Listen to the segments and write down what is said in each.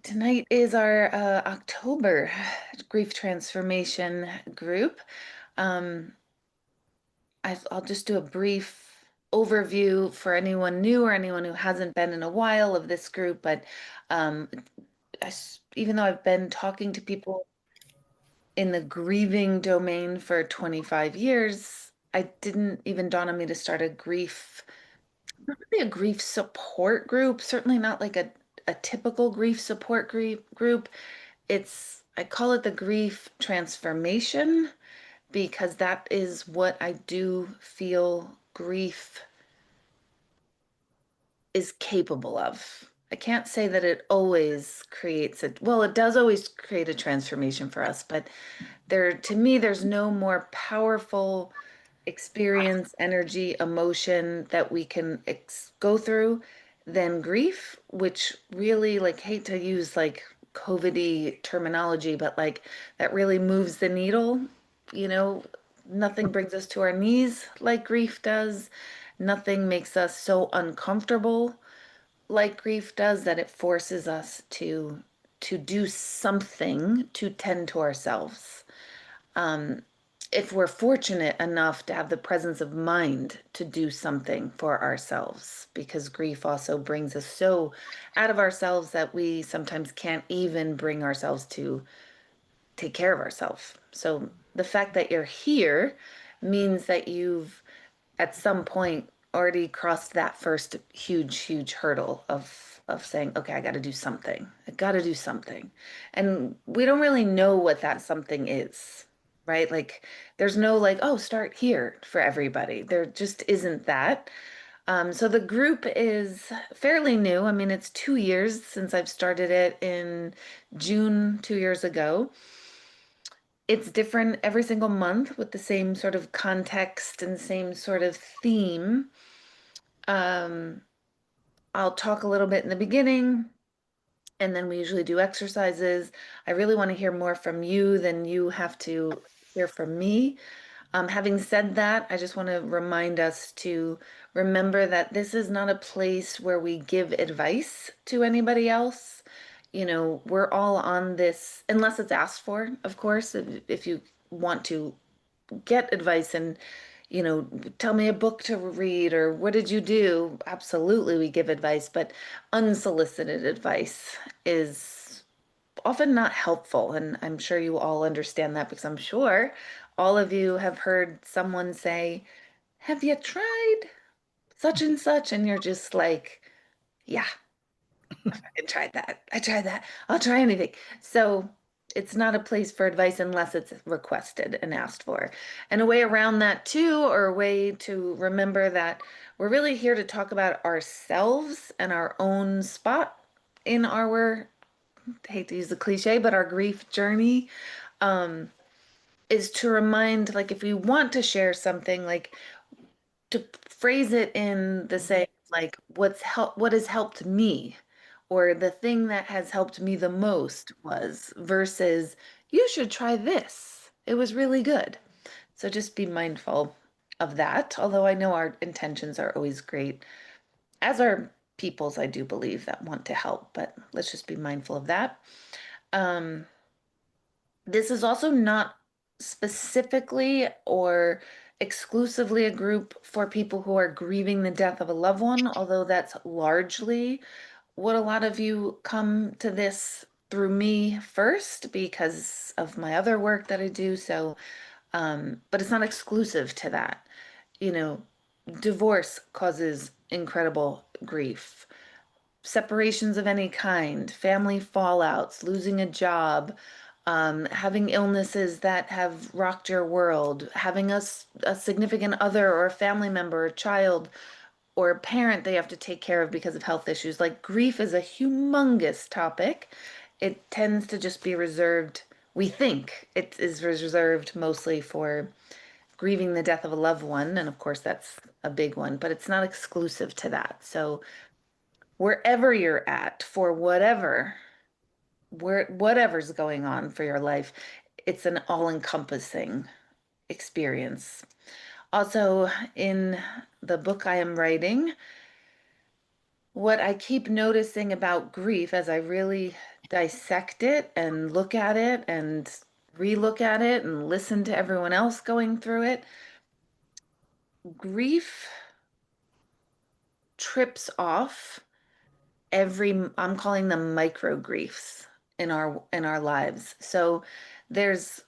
Tonight is our October grief transformation group. Um, I'll just do a brief overview for anyone new or anyone who hasn't been in a while of this group. But um, even though I've been talking to people in the grieving domain for 25 years, I didn't even dawn on me to start not really a grief support group, certainly not like a typical grief support group. I call it the grief transformation because that is what I do feel grief is capable of. I can't say that it always creates it. Well, it does always create a transformation for us, but to me, there's no more powerful experience, energy, emotion that we can go through than grief, which really, like, hate to use like COVID-y terminology, but like that really moves the needle. You know, nothing brings us to our knees like grief does. Nothing makes us so uncomfortable like grief does that it forces us to do something to tend to ourselves. Um, if we're fortunate enough to have the presence of mind to do something for ourselves, because grief also brings us so out of ourselves that we sometimes can't even bring ourselves to take care of ourselves. So the fact that you're here means that you've at some point already crossed that first huge hurdle of saying, okay, I got to do something. I got to do something. And we don't really know what that something is, right? Like there's no like, oh, start here for everybody. There just isn't that. So the group is fairly new. I mean, it's 2 years since I've started it in June 2 years ago. It's different every single month with the same sort of context and same sort of theme. Um, I'll talk a little bit in the beginning, and then we usually do exercises. I really want to hear more from you than you have to hear from me. Having said that, I just want to remind us to remember that this is not a place where we give advice to anybody else. You know, we're all on this, unless it's asked for, of course, if you want to get advice and, tell me a book to read or what did you do? Absolutely, we give advice, but unsolicited advice is often not helpful. And I'm sure you all understand that because I'm sure all of you have heard someone say, have you tried such and such? And you're just like, yeah, I tried that. I tried that. I'll try anything. So it's not a place for advice unless it's requested and asked for. And a way around that too, or a way to remember that we're really here to talk about ourselves and our own spot in our, I hate to use the cliche, but our grief journey, um, is to remind, like, if we want to share something, like, to phrase it in the say, like, what has helped me, or the thing that has helped me the most was, versus, you should try this. It was really good. So just be mindful of that. Although I know our intentions are always great, as are people's, I do believe, that want to help, but let's just be mindful of that. Um, This is also not specifically or exclusively a group for people who are grieving the death of a loved one, although that's largely what a lot of you come to this through me first because of my other work that I do. So, but it's not exclusive to that. You know, divorce causes incredible grief. Separations of any kind, family fallouts, losing a job, having illnesses that have rocked your world, having a significant other or a family member, a child, or a parent they have to take care of because of health issues. Like grief is a humongous topic. It tends to just be reserved, we think it is reserved mostly for grieving the death of a loved one. And of course, that's a big one, but it's not exclusive to that. So wherever you're at for whatever's going on for your life, it's an all-encompassing experience. Also, in the book I am writing, what I keep noticing about grief as I really dissect it and look at it and relook at it and listen to everyone else going through it, grief trips off I'm calling them micro griefs in our lives. So there's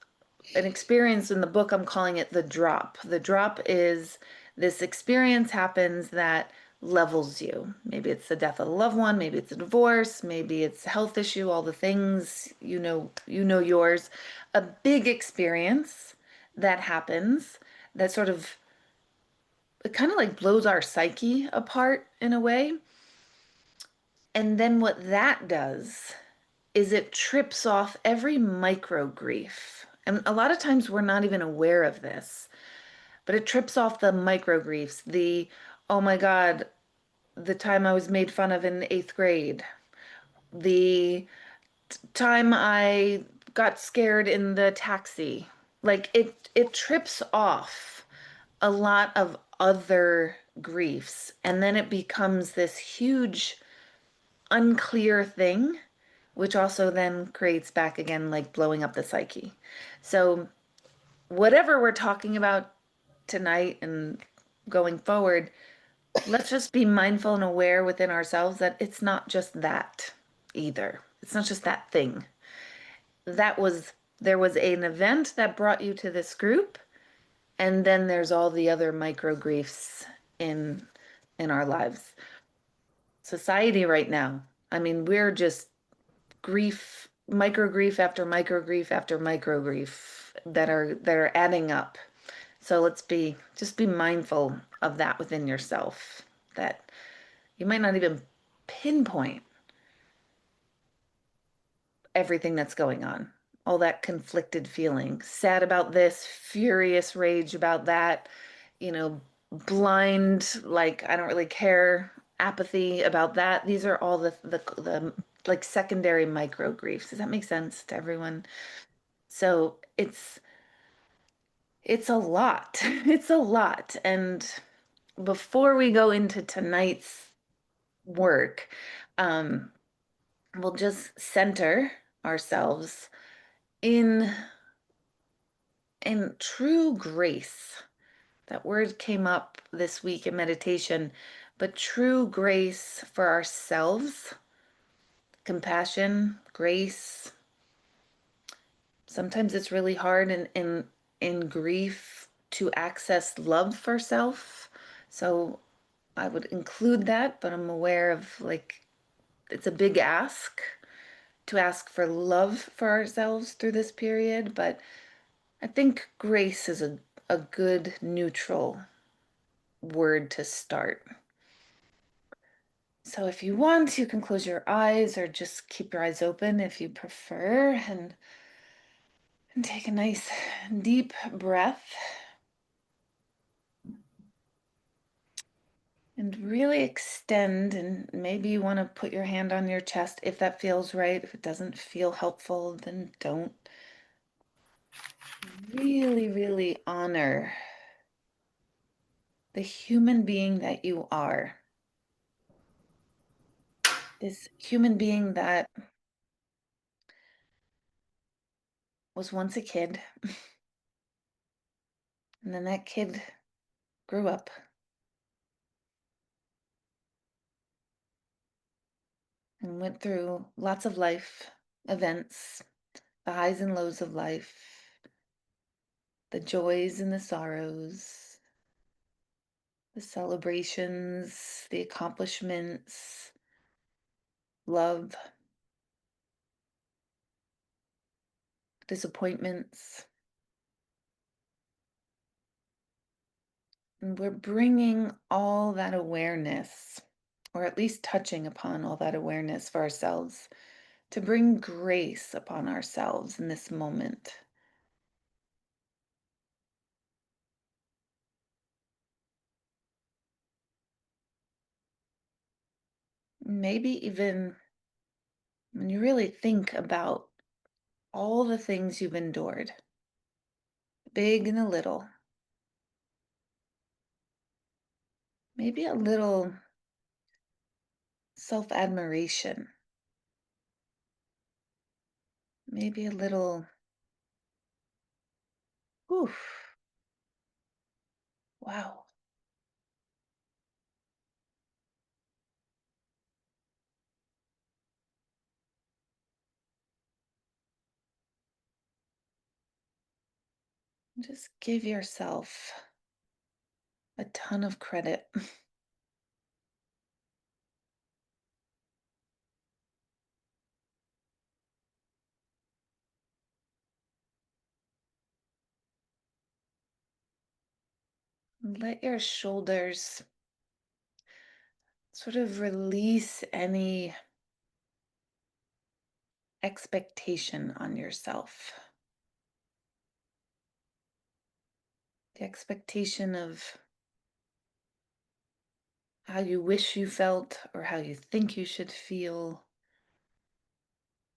an experience in the book, I'm calling it the drop. The drop is this experience happens that levels you. Maybe it's the death of a loved one, maybe it's a divorce, maybe it's a health issue, all the things, you know yours. A big experience that happens that sort of it kind of like blows our psyche apart in a way. And then what that does is it trips off every micro grief. And a lot of times we're not even aware of this, but it trips off the micro griefs. Oh my God, the time I was made fun of in eighth grade, the time I got scared in the taxi. Like it trips off a lot of other griefs. And then it becomes this huge, unclear thing, which also then creates back again, like blowing up the psyche. So, whatever we're talking about tonight and going forward, let's just be mindful and aware within ourselves that it's not just that either. It's not just that thing. That was, there was an event that brought you to this group, and then there's all the other micro griefs in in our lives. Society right now, I mean, we're just micro grief after micro grief after micro grief that are adding up. So let's just be mindful of that within yourself, that you might not even pinpoint everything that's going on. All that conflicted feeling, sad about this, furious rage about that, you know, blind, like I don't really care, apathy about that. These are all the like secondary micro griefs. Does that make sense to everyone? So it's a lot. It's a lot. And before we go into tonight's work, um, we'll just center ourselves in in true grace. That word came up this week in meditation, but true grace for ourselves, compassion, grace. Sometimes it's really hard in grief to access love for self. So I would include that, but I'm aware of like it's a big ask to ask for love for ourselves through this period, but I think grace is a good neutral word to start. So if you want, you can close your eyes or just keep your eyes open if you prefer, and take a nice deep breath and really extend. And maybe you want to put your hand on your chest if that feels right. If it doesn't feel helpful, then don't. Really, really honor the human being that you are. This human being that was once a kid, and then that kid grew up and went through lots of life events, the highs and lows of life, the joys and the sorrows, the celebrations, the accomplishments, love, disappointments. And we're bringing all that awareness, or at least touching upon all that awareness for ourselves, to bring grace upon ourselves in this moment. Maybe even when you really think about all the things you've endured, the big and the little, maybe a little self-admiration, maybe a little, whew, wow. Just give yourself a ton of credit. Let your shoulders sort of release any expectation on yourself. The expectation of how you wish you felt, or how you think you should feel,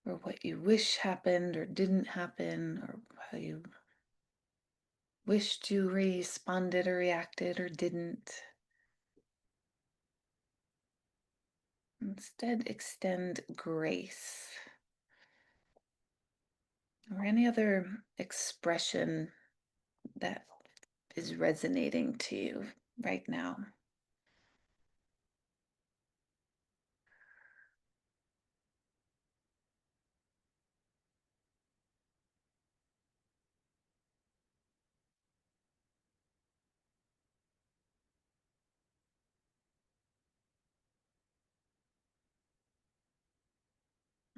or what you wish happened or didn't happen, or how you wished you responded or reacted or didn't. Instead, extend grace or any other expression that is resonating to you right now.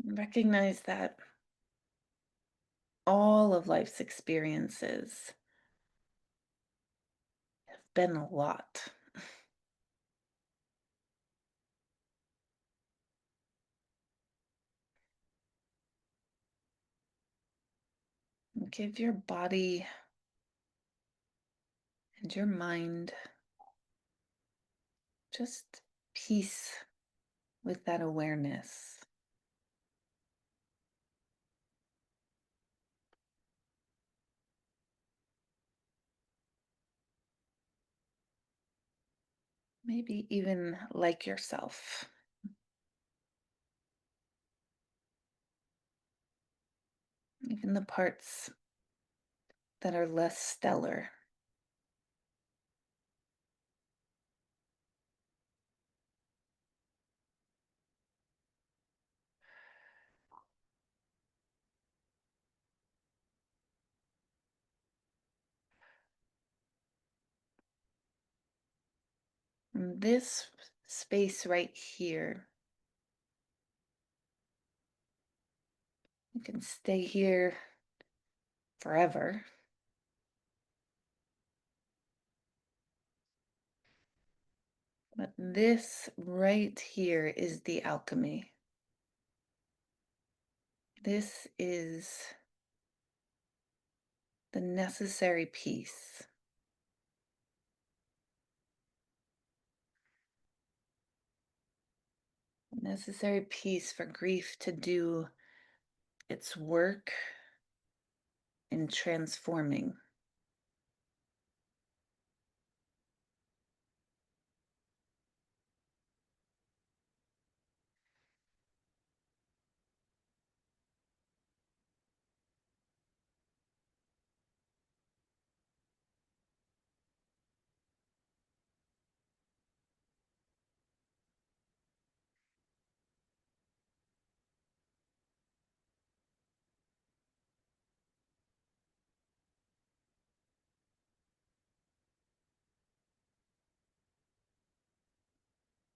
Recognize that all of life's experiences have been a lot. Give your body and your mind just peace with that awareness. Maybe even like yourself, even the parts that are less stellar. And this space right here, you can stay here forever. But this right here is the alchemy. This is the necessary piece. Necessary piece for grief to do its work in transforming.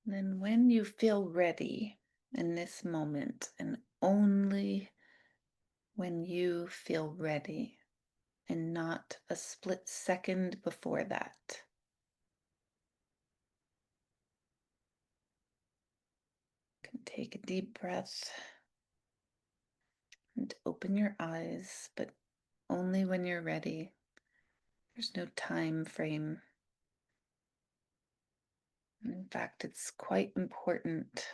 And then when you feel ready in this moment, and only when you feel ready, and not a split second before that, you can take a deep breath and open your eyes, but only when you're ready. There's no time frame. In fact, it's quite important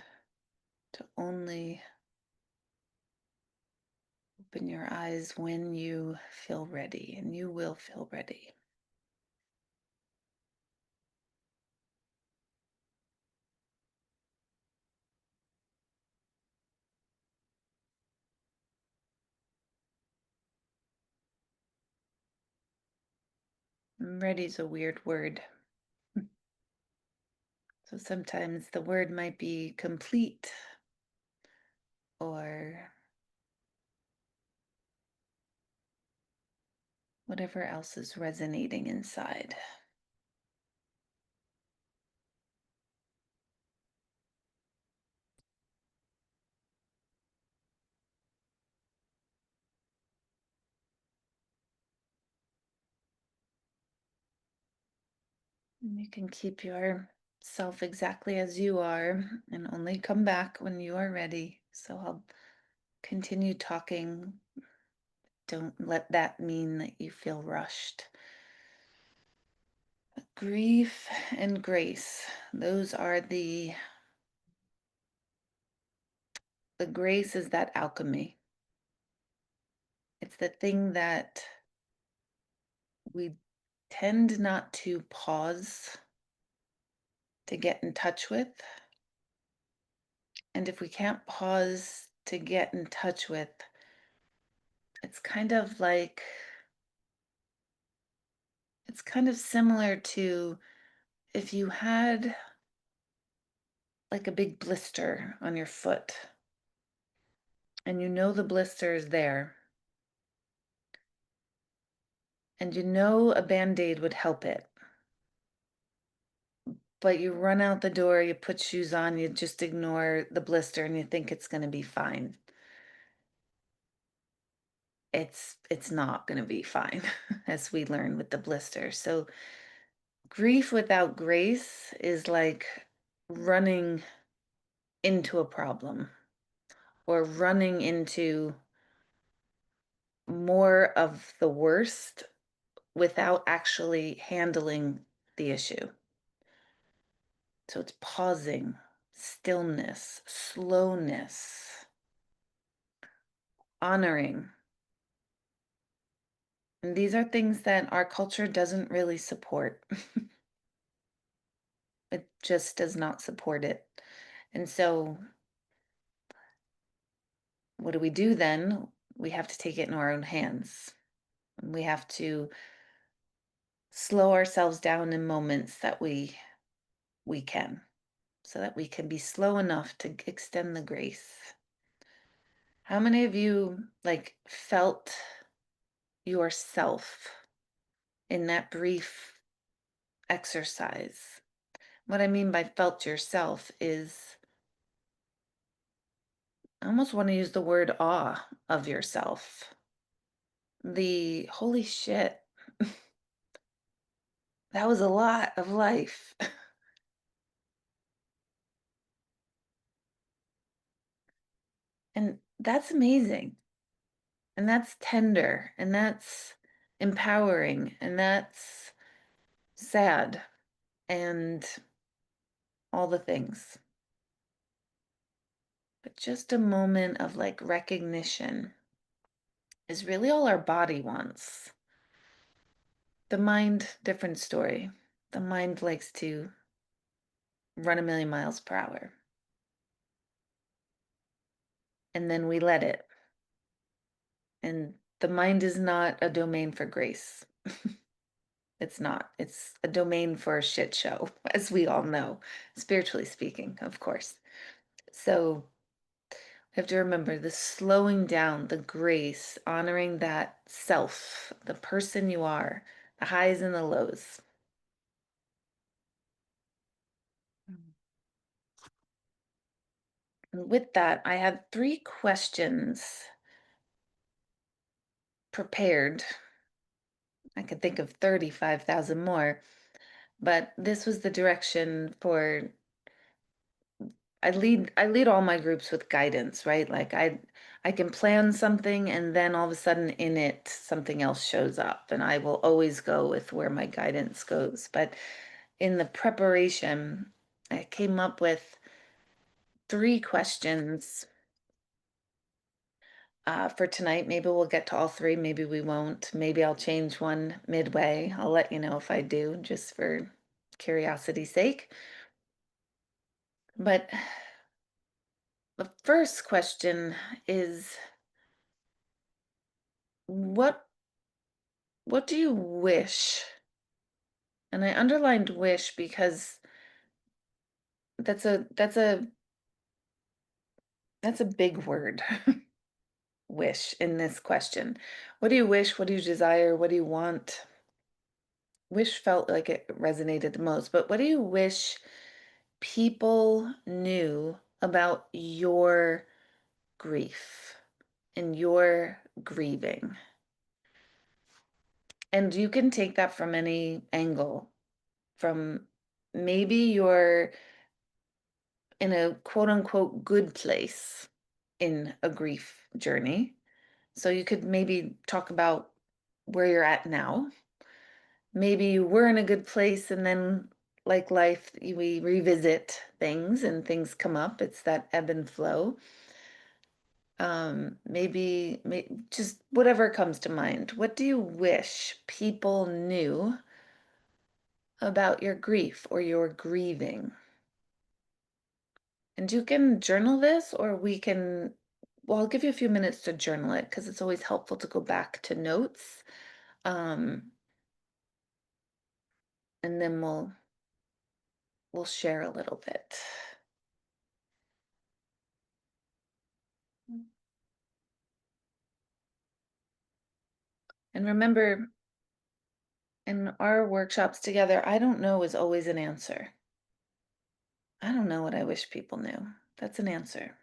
to only open your eyes when you feel ready, and you will feel ready. Ready's a weird word. So sometimes the word might be complete or whatever else is resonating inside. And you can keep yourself exactly as you are and only come back when you are ready. So I'll continue talking. Don't let that mean that you feel rushed. Grief and grace, those are the grace is that alchemy. It's the thing that we tend not to pause to get in touch with. And if we can't pause to get in touch with, it's kind of like, it's kind of similar to if you had like a big blister on your foot and you know the blister is there and you know a band-aid would help it, but you run out the door, you put shoes on, you just ignore the blister and you think it's going to be fine. It's not going to be fine, as we learn with the blister. So grief without grace is like running into a problem or running into more of the worst without actually handling the issue. So it's pausing, stillness, slowness, honoring. And these are things that our culture doesn't really support. It just does not support it. And so what do we do then? We have to take it in our own hands. We have to slow ourselves down in moments that we can, so that we can be slow enough to extend the grace. How many of you like felt yourself in that brief exercise? What I mean by felt yourself is I almost want to use the word awe of yourself. The holy shit, that was a lot of life. And that's amazing. And that's tender. And that's empowering. And that's sad. And all the things. But just a moment of like recognition is really all our body wants. The mind, different story. The mind likes to run a million miles per hour. And then we let it. And the mind is not a domain for grace. It's not. It's a domain for a shit show, as we all know, spiritually speaking, of course. So we have to remember the slowing down, the grace, honoring that self, the person you are, the highs and the lows. And with that, I have 3 questions prepared. I could think of 35,000 more, but this was the direction for I lead all my groups with guidance, right? Like I can plan something and then all of a sudden in it something else shows up and I will always go with where my guidance goes. But in the preparation, I came up with 3 questions for tonight. Maybe we'll get to all 3, maybe we won't. Maybe I'll change one midway. I'll let you know if I do, just for curiosity's sake. But the first question is what what do you wish And I underlined wish because that's a big word. Wish in this question. What do you wish? What do you desire? What do you want? Wish felt like it resonated the most, but what do you wish people knew about your grief and your grieving? And you can take that from any angle, from maybe you're in a quote unquote good place in a grief journey. So you could maybe talk about where you're at now. Maybe you were in a good place and then, like life, we revisit things and things come up. It's that ebb and flow. Just whatever comes to mind. What do you wish people knew about your grief or your grieving? And you can journal this, or well, I'll give you a few minutes to journal it because it's always helpful to go back to notes. Um, and then we'll share a little bit. And remember, in our workshops together, I don't know is always an answer. I don't know what I wish people knew. That's an answer.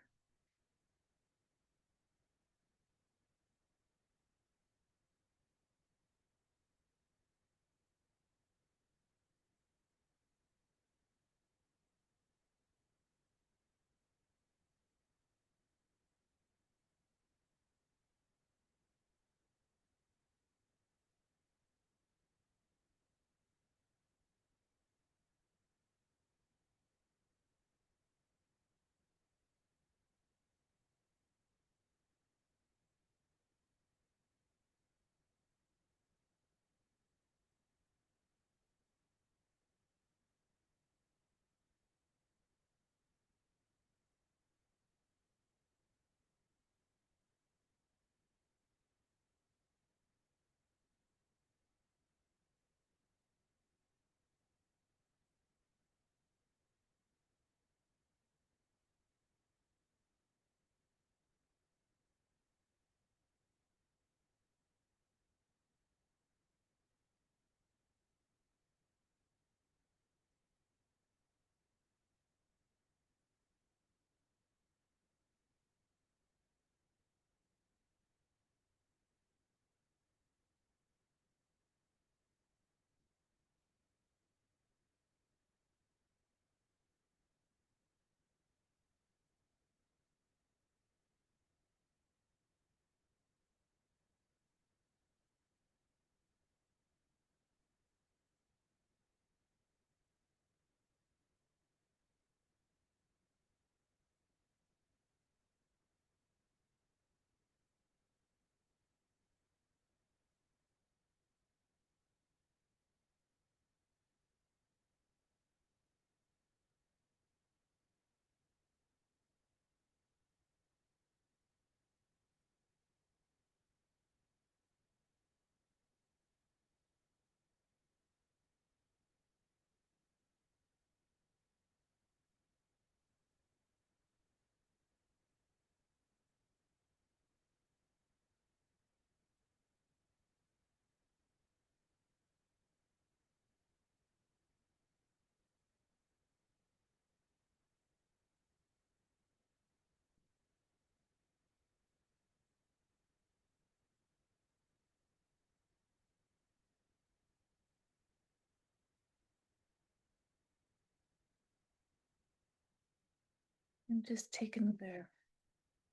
And just take another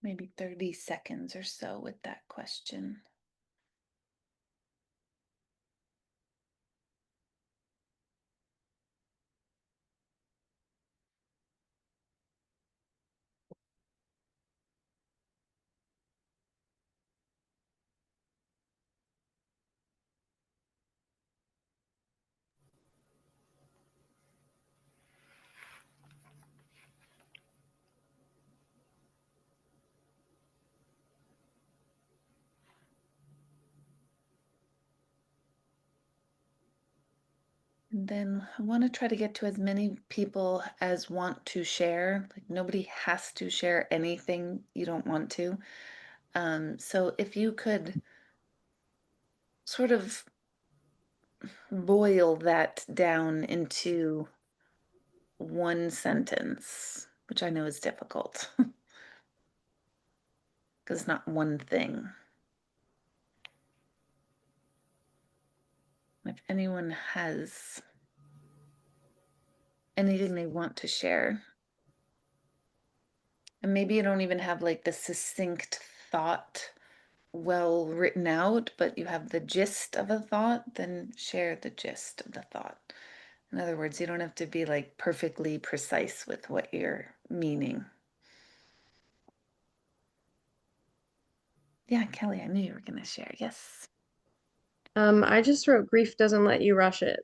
maybe 30 seconds or so with that question. And then I want to try to get to as many people as want to share. Like nobody has to share anything you don't want to. So if you could sort of boil that down into one sentence, which I know is difficult because it's not one thing. If anyone has anything they want to share, and maybe you don't even have like the succinct thought well written out, but you have the gist of a thought, then share the gist of the thought. In other words, you don't have to be like perfectly precise with what you're meaning. Yeah, Kelly, I knew you were going to share. Yes. I just wrote grief doesn't let you rush it.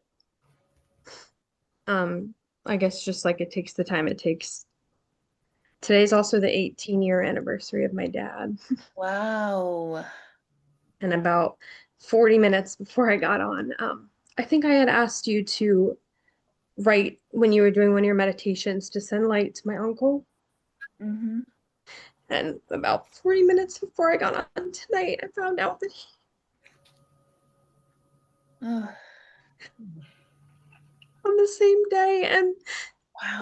Um, I guess just like it takes the time it takes. Today's also the 18-year anniversary of my dad. Wow. And about 40 minutes before I got on, I think I had asked you to write when you were doing one of your meditations to send light to my uncle. Mm-hmm. And about 40 minutes before I got on tonight, I found out that he Oh, on the same day and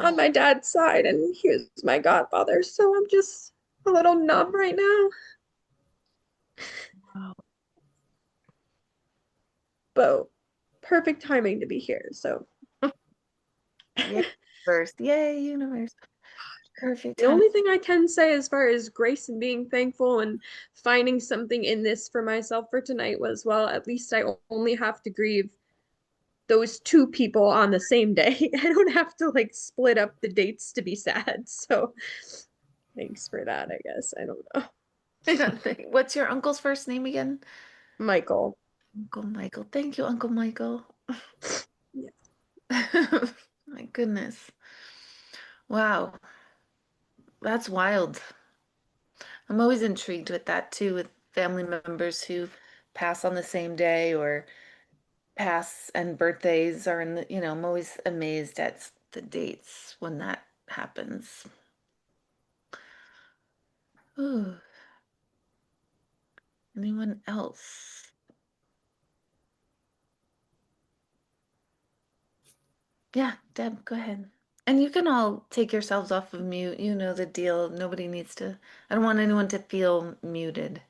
on wow. my dad's side, and he was my godfather. So I'm just a little numb right now. Wow. But perfect timing to be here. So Yay, universe. Yay, universe. Perfect the time. only thing I can say as far as grace and being thankful and finding something in this for myself for tonight was, well, at least I only have to grieve those two people on the same day. I don't have to like split up the dates to be sad. So thanks for that, I guess. I don't know. What's your uncle's first name again? Michael. Uncle Michael. Thank you, Uncle Michael. Yeah. My goodness. Wow. That's wild. I'm always intrigued with that too, with family members who pass on the same day or pass and birthdays are in I'm always amazed at the dates when that happens. Ooh, anyone else? Yeah, Deb, go ahead. And you can all take yourselves off of mute. You know the deal. Nobody needs to, I don't want anyone to feel muted.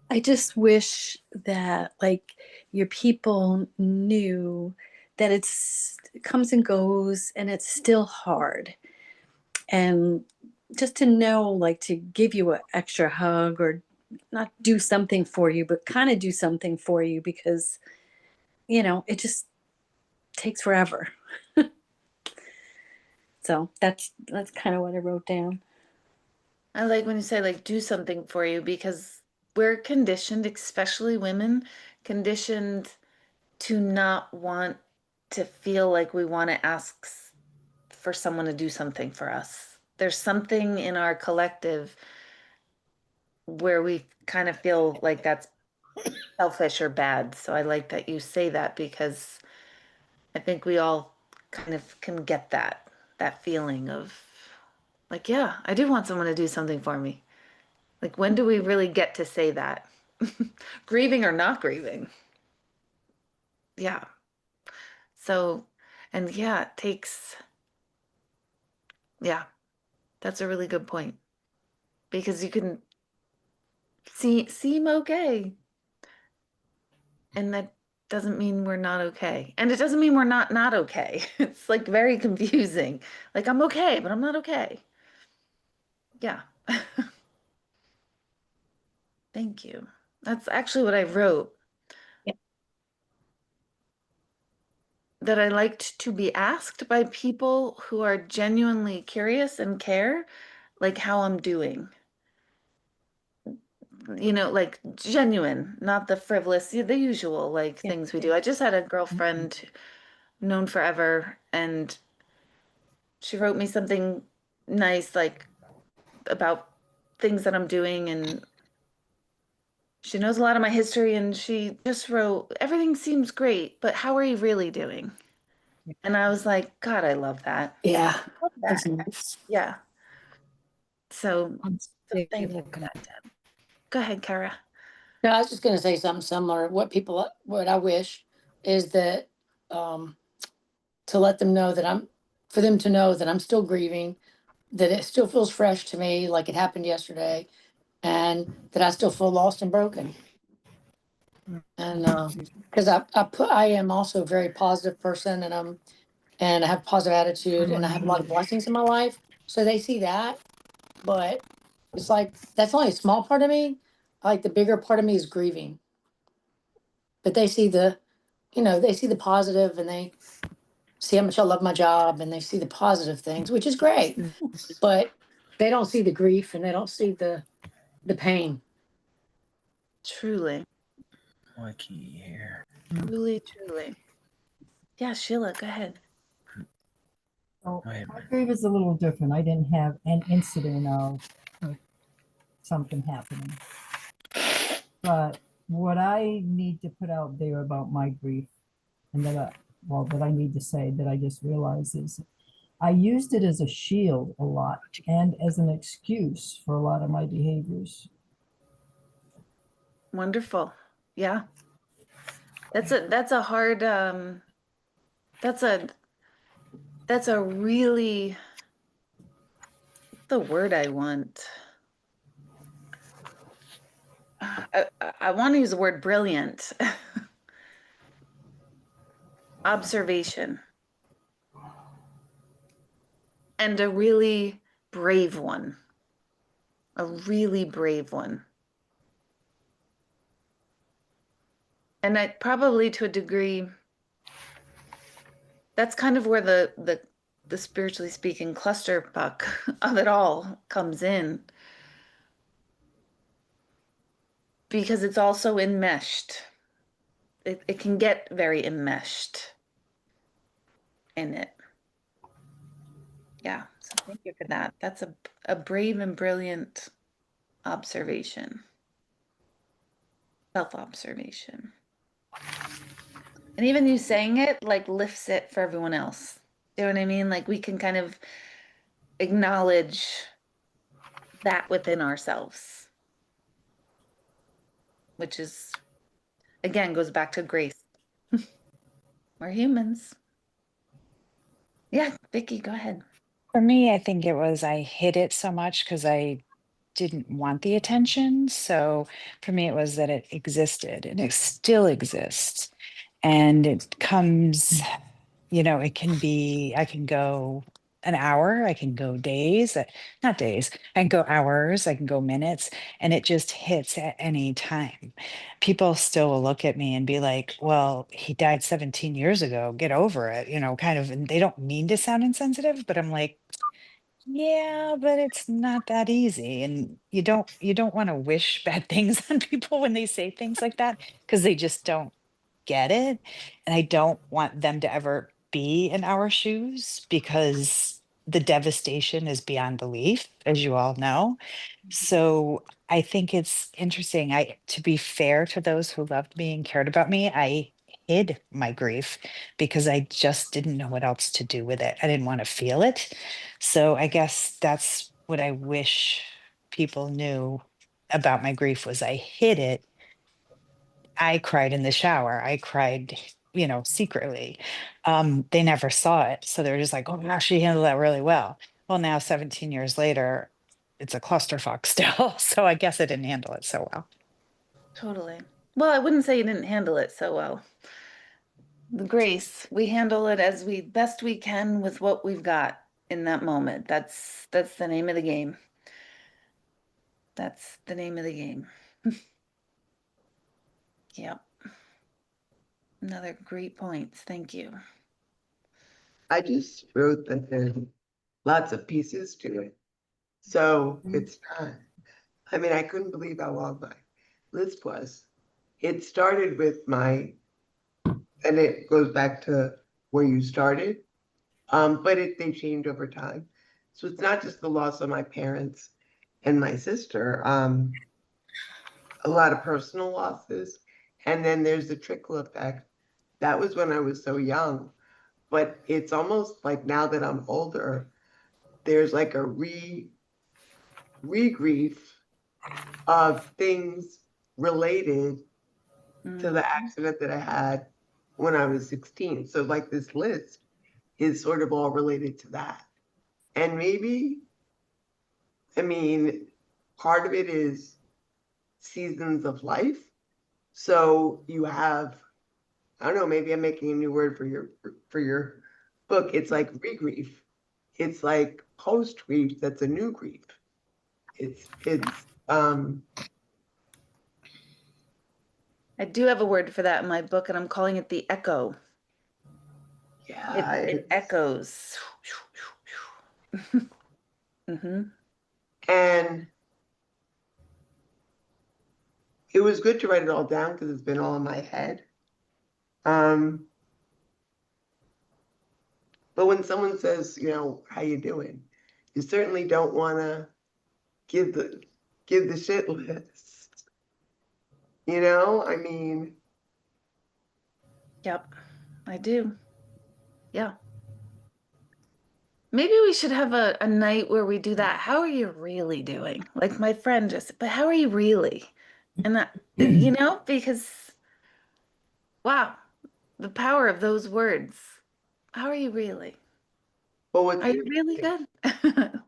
I just wish that like your people knew that it comes and goes and it's still hard. And just to know like to give you an extra hug or not do something for you, but kind of do something for you because it just takes forever. So that's kind of what I wrote down. I like when you say like do something for you because we're conditioned, especially women, conditioned to not want to feel like we want to ask for someone to do something for us. There's something in our collective where we kind of feel like that's selfish or bad. So I like that you say that because I think we all kind of can get that feeling of like, yeah, I do want someone to do something for me. Like, when do we really get to say that? Grieving or not grieving? Yeah. So, and yeah, it takes, yeah, that's a really good point because you can seem okay, and that doesn't mean we're not okay. And it doesn't mean we're not okay. It's like very confusing. Like, I'm okay, but I'm not okay. Yeah. Thank you. That's actually what I wrote, Yeah. that I liked to be asked by people who are genuinely curious and care, like how I'm doing. Like genuine, not the frivolous, the usual like Yeah. things we do. I just had a girlfriend known forever, and she wrote me something nice, like about things that I'm doing, and She knows a lot of my history, and she just wrote, "Everything seems great, but how are you really doing?" And I was like, God, I love that. Yeah, Love that's that. nice. Yeah. So, so Yeah. thank you for that, Deb. Go ahead, Kara. No, I was just gonna say something similar. What I wish is that, um, to let them know that for them to know that I'm still grieving, that it still feels fresh to me, like it happened yesterday, and that I still feel lost and broken. And, cause I am also a very positive person, and I have positive attitude, and I have a lot of blessings in my life. So they see that, but it's like, that's only a small part of me. Like the bigger part of me is grieving. But they see they see the positive, and they see how much I love my job, and they see the positive things, which is great. But they don't see the grief, and they don't see the pain. Truly, Why can't you hear? truly, truly. Yeah, Sheila, go ahead. So Go ahead. my grief is a little different. I didn't have an incident of something happening. But what I need to put out there about my grief, and that I need to say that I just realized is I used it as a shield a lot and as an excuse for a lot of my behaviors. Wonderful. Yeah. That's a hard that's a that's a really the word I want. I want to use the word brilliant. Observation. And a really brave one. A really brave one. And I probably to a degree, that's kind of where the spiritually speaking clusterfuck of it all comes in. Because it's also enmeshed. It can get very enmeshed in it. Yeah, so thank you for that. That's a brave and brilliant observation, self-observation. And even you saying it like lifts it for everyone else. You know what I mean? Like we can kind of acknowledge that within ourselves, which is, again, goes back to grace. We're humans. Yeah, Vicky, go ahead. For me, I think it was I hid it so much because I didn't want the attention. So for me, it was that it existed and it still exists. And it comes, it can be, I can go an hour, I can go days, not days, I can go hours, I can go minutes, and it just hits at any time. People still will look at me and be like, well, he died 17 years ago, get over it, kind of, and they don't mean to sound insensitive, but I'm like, yeah, but it's not that easy. And you don't want to wish bad things on people when they say things like that because they just don't get it. And I don't want them to ever be in our shoes because the devastation is beyond belief, as you all know. So I think it's interesting. To be fair to those who loved me and cared about me, I hid my grief because I just didn't know what else to do with it. I didn't want to feel it. So I guess that's what I wish people knew about my grief was I hid it. I cried in the shower. I cried, secretly. They never saw it. So they're just like, oh gosh, she handled that really well. Well, now 17 years later, it's a clusterfuck still. So I guess I didn't handle it so well. Totally. Well, I wouldn't say you didn't handle it so well. The grace, we handle it as we best we can with what we've got in that moment. That's the name of the game. That's the name of the game. Yep. Another great points. Thank you. I just wrote that there's lots of pieces to it. So it's not, I mean, I couldn't believe how long my list was. It started with and it goes back to where you started, but they change over time. So it's not just the loss of my parents and my sister. a lot of personal losses. And then there's the trickle effect. That was when I was so young. But it's almost like now that I'm older, there's like a re-grief of things related to the accident that I had when I was 16. So like this list is sort of all related to that. And maybe, I mean, part of it is seasons of life. So you have, I don't know, maybe I'm making a new word for your book. It's like regrief. It's like post grief that's a new grief. It's I do have a word for that in my book, and I'm calling it the echo. yeah, It echoes. Mm-hmm. and it was good to write it all down because it's been all in my head. But when someone says, you know, how you doing, you certainly don't want to give the shit list. You know, I mean, Yep, I do. Yeah. Maybe we should have a night where we do that. How are you really doing? Like my friend just, but how are you really? And that, you know, because wow, the power of those words. How are you really? but what's Are you really interesting, good?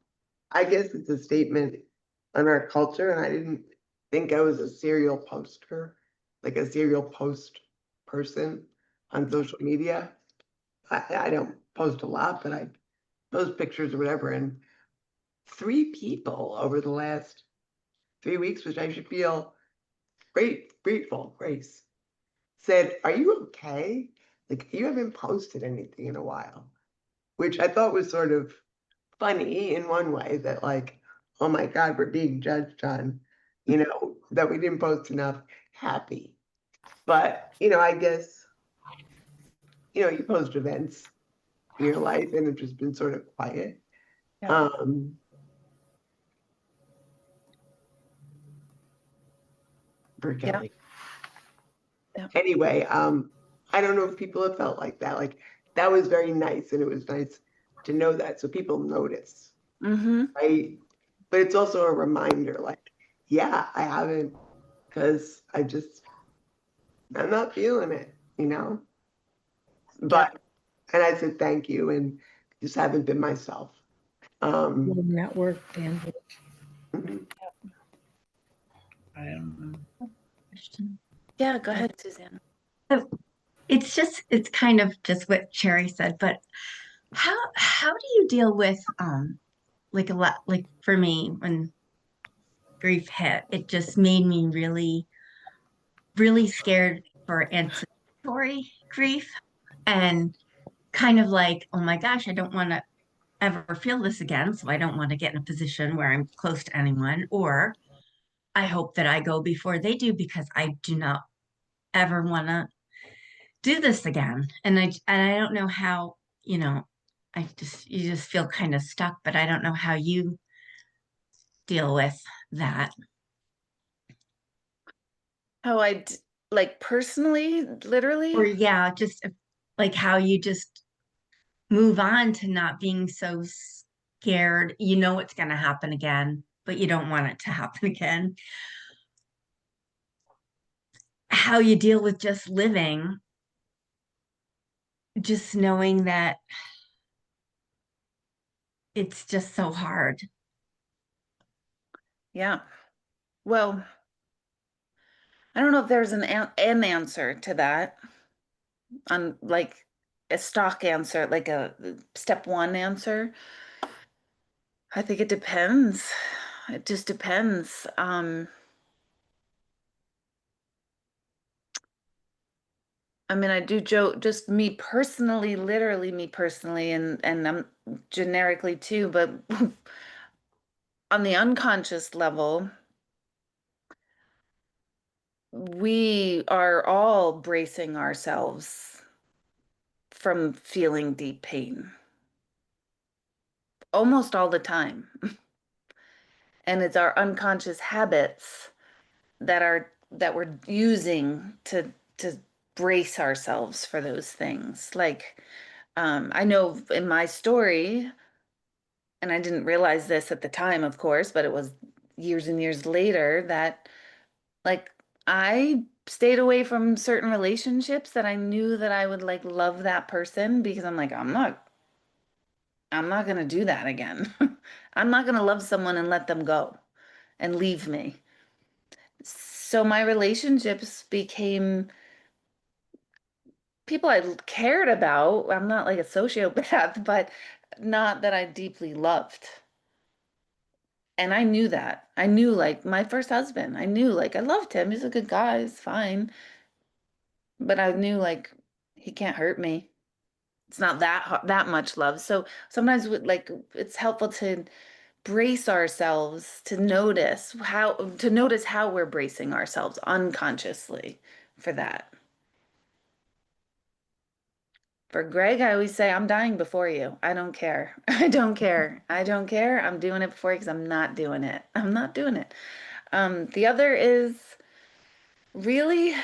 I guess it's a statement on our culture, and I didn't think I was a serial poster, like a serial post person on social media. I don't post a lot, but I post pictures or whatever. And 3 people over the last 3 weeks, which I should feel grateful, Grace, said, "Are you okay? Like you haven't posted anything in a while," which I thought was sort of funny in one way that like, oh my God, we're being judged on, you know, that we didn't post enough. Happy. But, you know, I guess, you know, you post events in your life and it's just been sort of quiet. Yeah. For Yeah. Kelly. Yeah. Anyway, I don't know if people have felt like that. Like that was very nice, and it was nice to know that so people notice, Mm-hmm. right? But it's also a reminder, like, yeah, I haven't, because I'm not feeling it, you know. Yep. But and I said thank you, and just haven't been myself. Network bandwidth. Mhm. I don't know. Question. Yeah, go ahead, Suzanne. It's kind of just what Cherry said, but how do you deal with like a lot like for me when grief hit, it just made me really, really scared for anticipatory grief and kind of like, oh my gosh, I don't want to ever feel this again. So I don't want to get in a position where I'm close to anyone, or I hope that I go before they do because I do not ever want to do this again. And I don't know how, you know, you just feel kind of stuck, but I don't know how you deal with that. How like personally, Or literally. yeah, just like how you just move on to not being so scared. You know it's going to happen again, but you don't want it to happen again. How you deal with just living, just knowing that it's just so hard. Yeah. Well, I don't know if there's an answer to that on like a stock answer, like a step one answer. I think it depends. It just depends. I mean, I do joke, just me personally, literally me personally, and I'm generically too, but on the unconscious level, we are all bracing ourselves from feeling deep pain almost all the time. And it's our unconscious habits that we're using to brace ourselves for those things. Like, I know in my story, and I didn't realize this at the time, of course, but it was years and years later that, like, I stayed away from certain relationships that I knew that I would like love that person, because I'm like, I'm not gonna do that again. I'm not gonna love someone and let them go and leave me. So my relationships became people I cared about. I'm not like a sociopath, but not that I deeply loved. And I knew that. I knew, like, my first husband, I knew, like, I loved him. He's a good guy. He's fine. But I knew, like, he can't hurt me. It's not that much love. So sometimes like it's helpful to brace ourselves to notice how we're bracing ourselves unconsciously for that. For Greg, I always say, I'm dying before you. I don't care. I don't care. I don't care. I'm doing it before you because I'm not doing it. I'm not doing it. The other is really,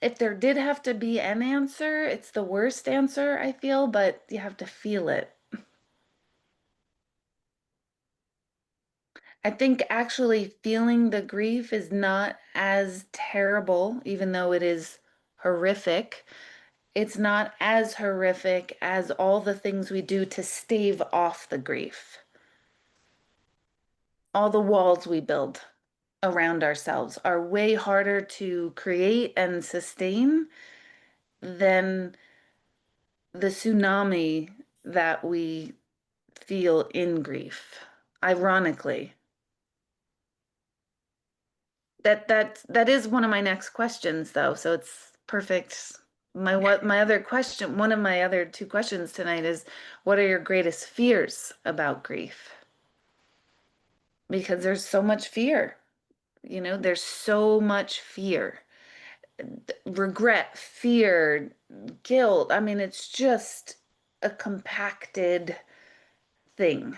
if there did have to be an answer, it's the worst answer, I feel, but you have to feel it. I think actually feeling the grief is not as terrible, even though it is horrific. It's not as horrific as all the things we do to stave off the grief. All the walls we build around ourselves are way harder to create and sustain than the tsunami that we feel in grief, ironically. That is one of my next questions, though, so it's perfect. My other question, one of my other two questions tonight is, what are your greatest fears about grief? Because there's so much fear, there's so much fear, regret, fear, guilt. I mean, it's just a compacted thing.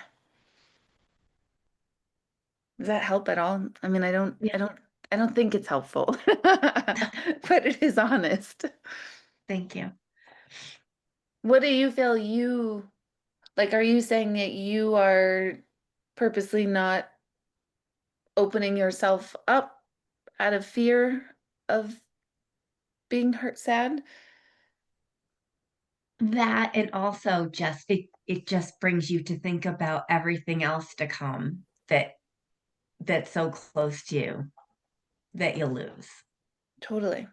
Does that help at all? I mean, Yeah. I don't think it's helpful, but it is honest. Thank you. What do you feel like? Are you saying that you are purposely not opening yourself up out of fear of being hurt, sad? That and also just it just brings you to think about everything else to come that's so close to you that you'll lose. Totally.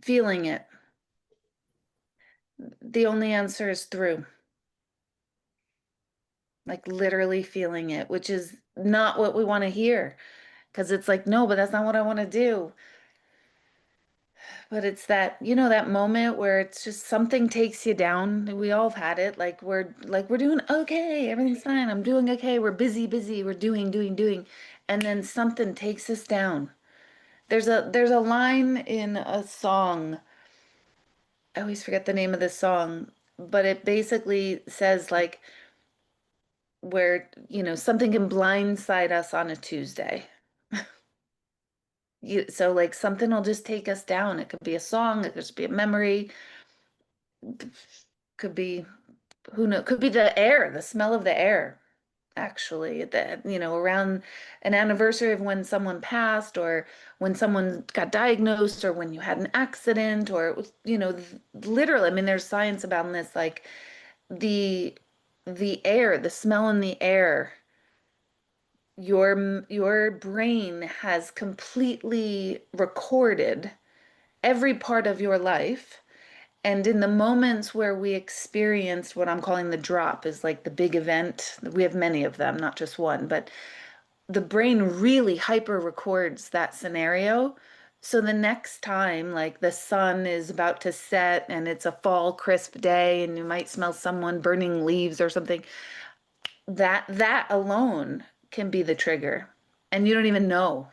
Feeling it. The only answer is through. Like literally feeling it, which is not what we want to hear. Because it's like, no, but that's not what I want to do. But it's that moment where it's just something takes you down. We all have had it. Like we're doing okay, everything's fine. I'm doing okay. We're busy, we're doing. And then something takes us down. There's a line in a song. I always forget the name of this song, but it basically says like where, something can blindside us on a Tuesday. So like something will just take us down. It could be a song, it could just be a memory, could be who knows, could be the air, the smell of the air, actually, that, around an anniversary of when someone passed, or when someone got diagnosed, or when you had an accident, or it was, literally, I mean, there's science about this, like the air, the smell in the air, your brain has completely recorded every part of your life. And in the moments where we experienced what I'm calling the drop, is like the big event, we have many of them, not just one, but the brain really hyper records that scenario. So the next time, like the sun is about to set and it's a fall crisp day and you might smell someone burning leaves or something, that alone can be the trigger. And you don't even know.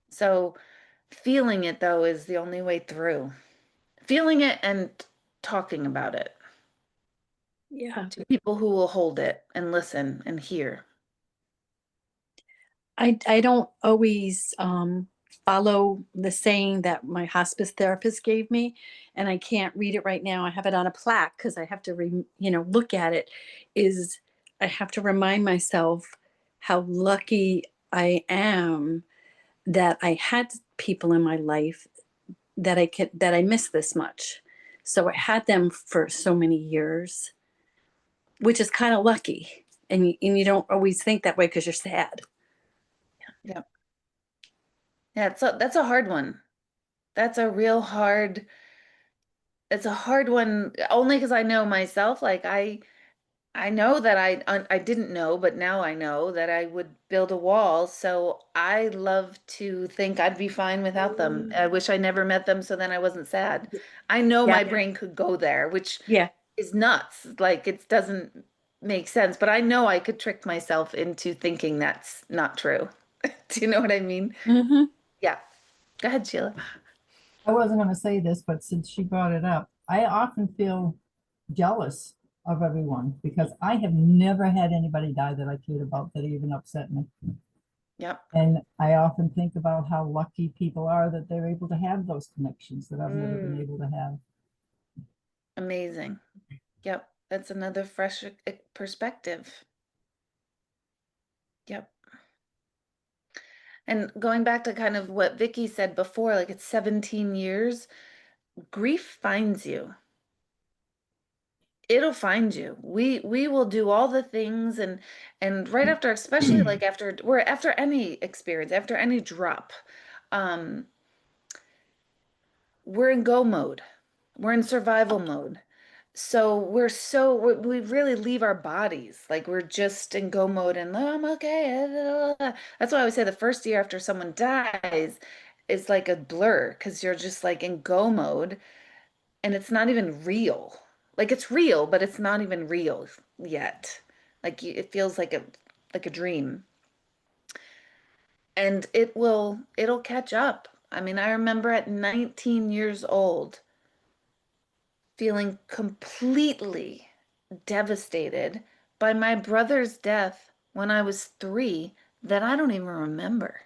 So feeling it, though, is the only way through. Feeling it and talking about it Yeah. to people who will hold it and listen and hear. I don't always follow the saying that my hospice therapist gave me, and I can't read it right now. I have it on a plaque because I have to, look at it. Is I have to remind myself how lucky I am that I had people in my life that I miss this much. So I had them for so many years, which is kind of lucky. And you don't always think that way because you're sad. Yeah. Yeah, that's a hard one. That's a real hard, it's a hard one only because I know myself. Like I know that I didn't know, but now I know that I would build a wall. So I love to think I'd be fine without them. I wish I never met them so then I wasn't sad. I know Yeah. my brain could go there, which Yeah. is nuts. Like it doesn't make sense, but I know I could trick myself into thinking that's not true. Do you know what I mean? Hmm. Yeah. Go ahead, Sheila. I wasn't going to say this, but since she brought it up, I often feel jealous of everyone because I have never had anybody die that I cared about that even upset me. Yep. And I often think about how lucky people are that they're able to have those connections that I've never been able to have. Amazing. Yep. That's another fresh perspective. Yep. And going back to kind of what Vicky said before, like it's 17 years, grief finds you. It'll find you. We will do all the things and right after, especially like after any experience, after any drop, um, we're in go mode. We're in survival mode. So we really leave our bodies. Like we're just in go mode and "Oh, I'm okay." That's why I always say the first year after someone dies is like a blur because you're just like in go mode and it's not even real. Like it's real, but it's not even real yet. Like it feels like a dream. And it'll catch up. I mean, I remember at 19 years old feeling completely devastated by my brother's death when I was 3 that I don't even remember.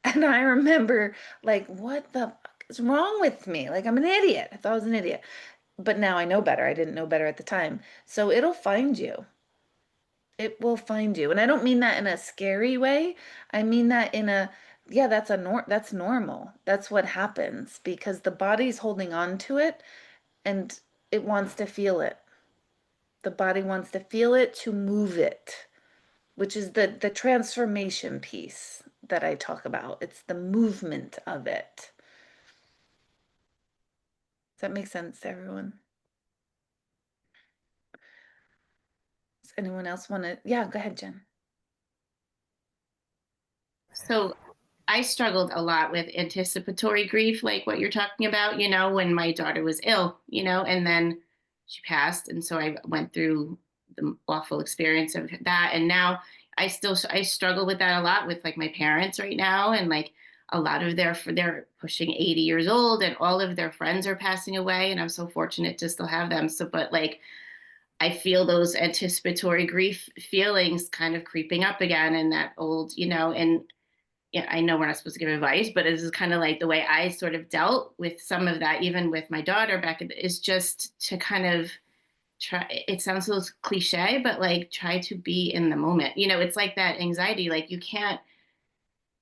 And I remember like, what the fuck is wrong with me? Like I'm an idiot. I thought I was an idiot. But now I know better. I didn't know better at the time. So it'll find you. It will find you. And I don't mean that in a scary way. I mean that in a, yeah, that's normal. That's what happens because the body's holding on to it and it wants to feel it. The body wants to feel it to move it, which is the transformation piece that I talk about. It's the movement of it. Does that make sense to everyone? Does anyone else want to? Yeah, go ahead, Jen. So I struggled a lot with anticipatory grief, like what you're talking about, when my daughter was ill, and then she passed. And so I went through the awful experience of that. And now I struggle with that a lot with like my parents right now. And like a lot of they're pushing 80 years old and all of their friends are passing away. And I'm so fortunate to still have them. So, but like, I feel those anticipatory grief feelings kind of creeping up again and that old, and yeah, I know we're not supposed to give advice, but this is kind of like the way I sort of dealt with some of that, even with my daughter is just to kind of try. It sounds so cliche, but like try to be in the moment. It's like that anxiety, like you can't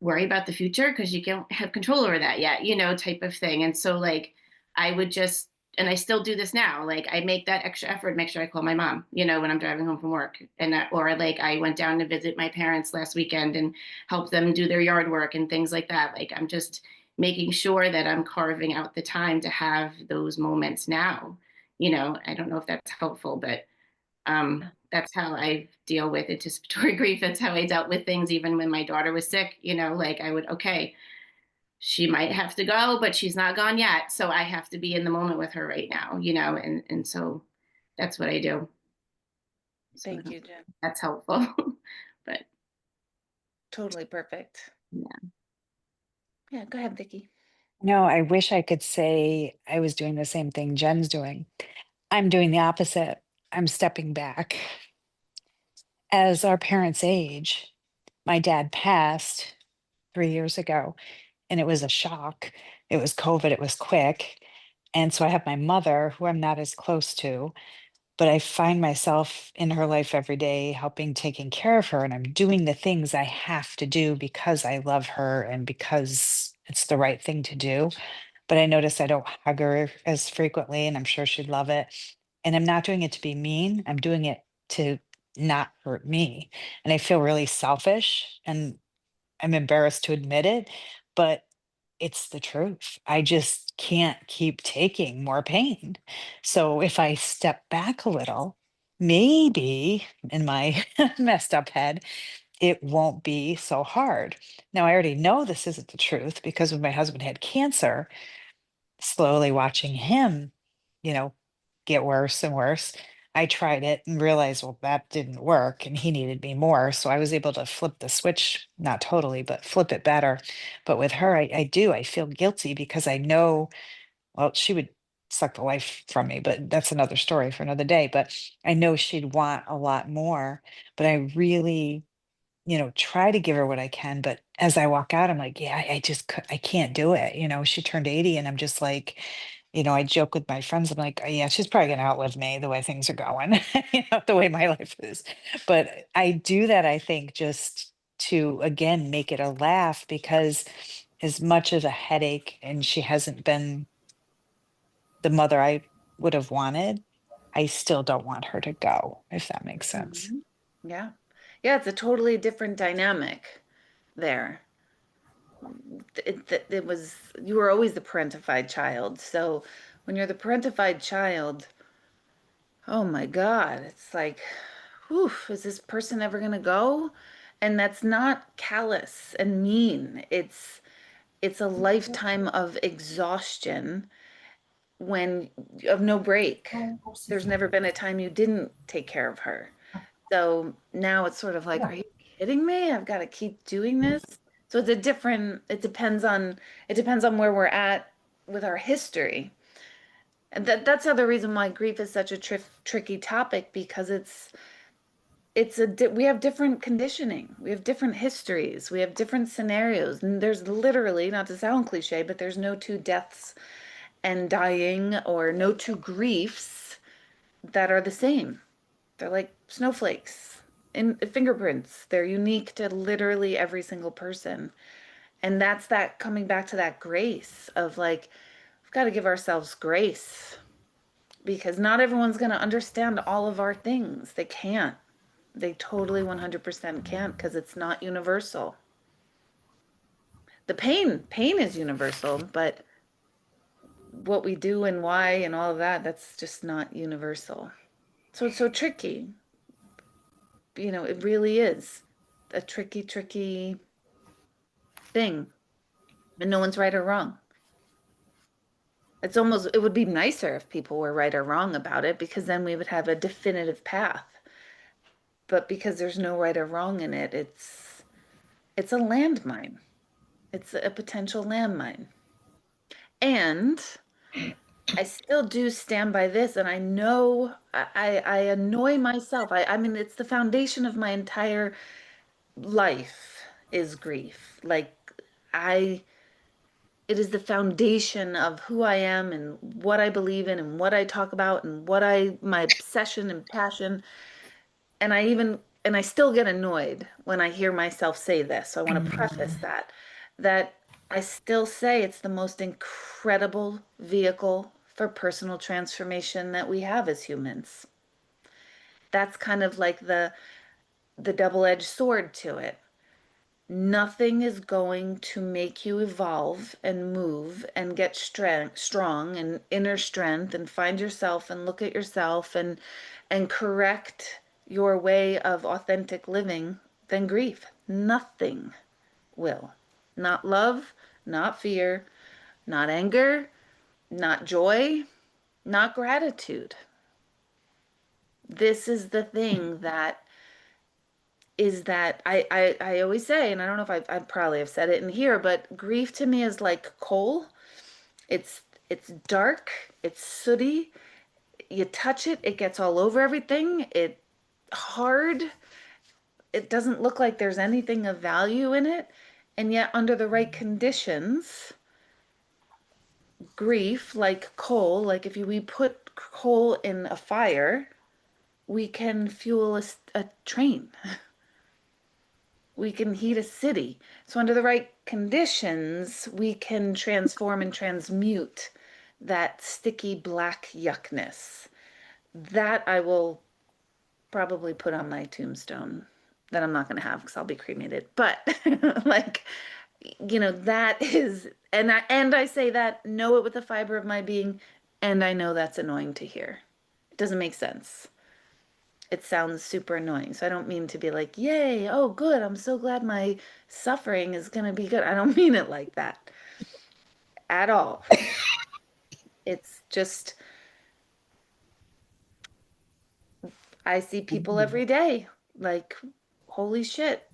worry about the future because you don't have control over that yet, type of thing. And so like I would just, and I still do this now. Like I make that extra effort, make sure I call my mom, when I'm driving home from work. And or like I went down to visit my parents last weekend and help them do their yard work and things like that. Like I'm just making sure that I'm carving out the time to have those moments now. I don't know if that's helpful, but that's how I deal with anticipatory grief. That's how I dealt with things even when my daughter was sick, like I would, okay, she might have to go, but she's not gone yet. So I have to be in the moment with her right now, and so that's what I do. So Thank you, Jen. that's helpful. But Totally perfect. yeah. Yeah, go ahead, Vicky. No, I wish I could say I was doing the same thing Jen's doing. I'm doing the opposite. I'm stepping back. As our parents age, my dad passed 3 years ago, and it was a shock. It was COVID, it was quick. And so I have my mother, who I'm not as close to, but I find myself in her life every day, helping, taking care of her. And I'm doing the things I have to do because I love her and because it's the right thing to do. But I notice I don't hug her as frequently, and I'm sure she'd love it. And I'm not doing it to be mean, I'm doing it to not hurt me. And I feel really selfish, and I'm embarrassed to admit it, but it's the truth. I just can't keep taking more pain. So if I step back a little, maybe in my messed up head, it won't be so hard. Now, I already know this isn't the truth because when my husband had cancer, slowly watching him, you know, get worse and worse. I tried it and realized, well, that didn't work and he needed me more. So I was able to flip the switch, not totally, but flip it better. But with her, I do, I feel guilty because I know, well, she would suck the life from me, but that's another story for another day. But I know she'd want a lot more, but I really, try to give her what I can. But as I walk out, I'm like, yeah, I just, I can't do it. She turned 80 and I'm just like, I joke with my friends. I'm like, "Oh, yeah, she's probably gonna outlive me the way things are going, the way my life is." But I do that, I think, just to again make it a laugh because as much as a headache, and she hasn't been the mother I would have wanted, I still don't want her to go, if that makes sense. Mhm. Yeah. Yeah, it's a totally different dynamic there. It was, you were always the parentified child. So when you're the parentified child, oh my God, it's like, whew, is this person ever gonna go? And that's not callous and mean. It's a lifetime of exhaustion when of no break. There's never been a time you didn't take care of her. So now it's sort of like, are you kidding me? I've got to keep doing this. So it's a different, it depends on where we're at with our history. And that's the other reason why grief is such a tricky topic because we have different conditioning. We have different histories. We have different scenarios. And there's literally, not to sound cliche, but there's no two deaths and dying or no two griefs that are the same. They're like snowflakes in fingerprints. They're unique to literally every single person. And that's that coming back to that grace of like, we've got to give ourselves grace because not everyone's going to understand all of our things. They can't. They totally 100% can't because it's not universal. The pain is universal, but what we do and why and all of that, that's just not universal. So it's so tricky. It really is a tricky thing. And no one's right or wrong. It would be nicer if people were right or wrong about it because then we would have a definitive path. But because there's no right or wrong in it, it's a landmine. It's a potential landmine. And I still do stand by this, and I know I annoy myself. I mean, it's the foundation of my entire life is grief. Like I it is the foundation of who I am and what I believe in and what I talk about and my obsession and passion. And I still get annoyed when I hear myself say this. So I want to preface that I still say it's the most incredible vehicle for personal transformation that we have as humans. That's kind of like the double-edged sword to it. Nothing is going to make you evolve and move and get strong and inner strength and find yourself and look at yourself and correct your way of authentic living than grief. Nothing will. Not love, not fear, not anger, not joy, not gratitude. This is the thing that I always say, and I don't know if I probably have said it in here, but grief to me is like coal. It's dark, it's sooty. You touch it, it gets all over everything. It hard. it doesn't look like there's anything of value in it. And yet, under the right conditions, grief, like coal, like if we put coal in a fire, we can fuel a train. We can heat a city. So, under the right conditions, we can transform and transmute that sticky black yuckness. That I will probably put on my tombstone. That I'm not going to have because I'll be cremated. But like, that is, and I say that, know it with the fiber of my being, and I know that's annoying to hear. It doesn't make sense. It sounds super annoying. So I don't mean to be like, yay, oh, good. I'm so glad my suffering is going to be good. I don't mean it like that at all. It's just, I see people every day like, holy shit,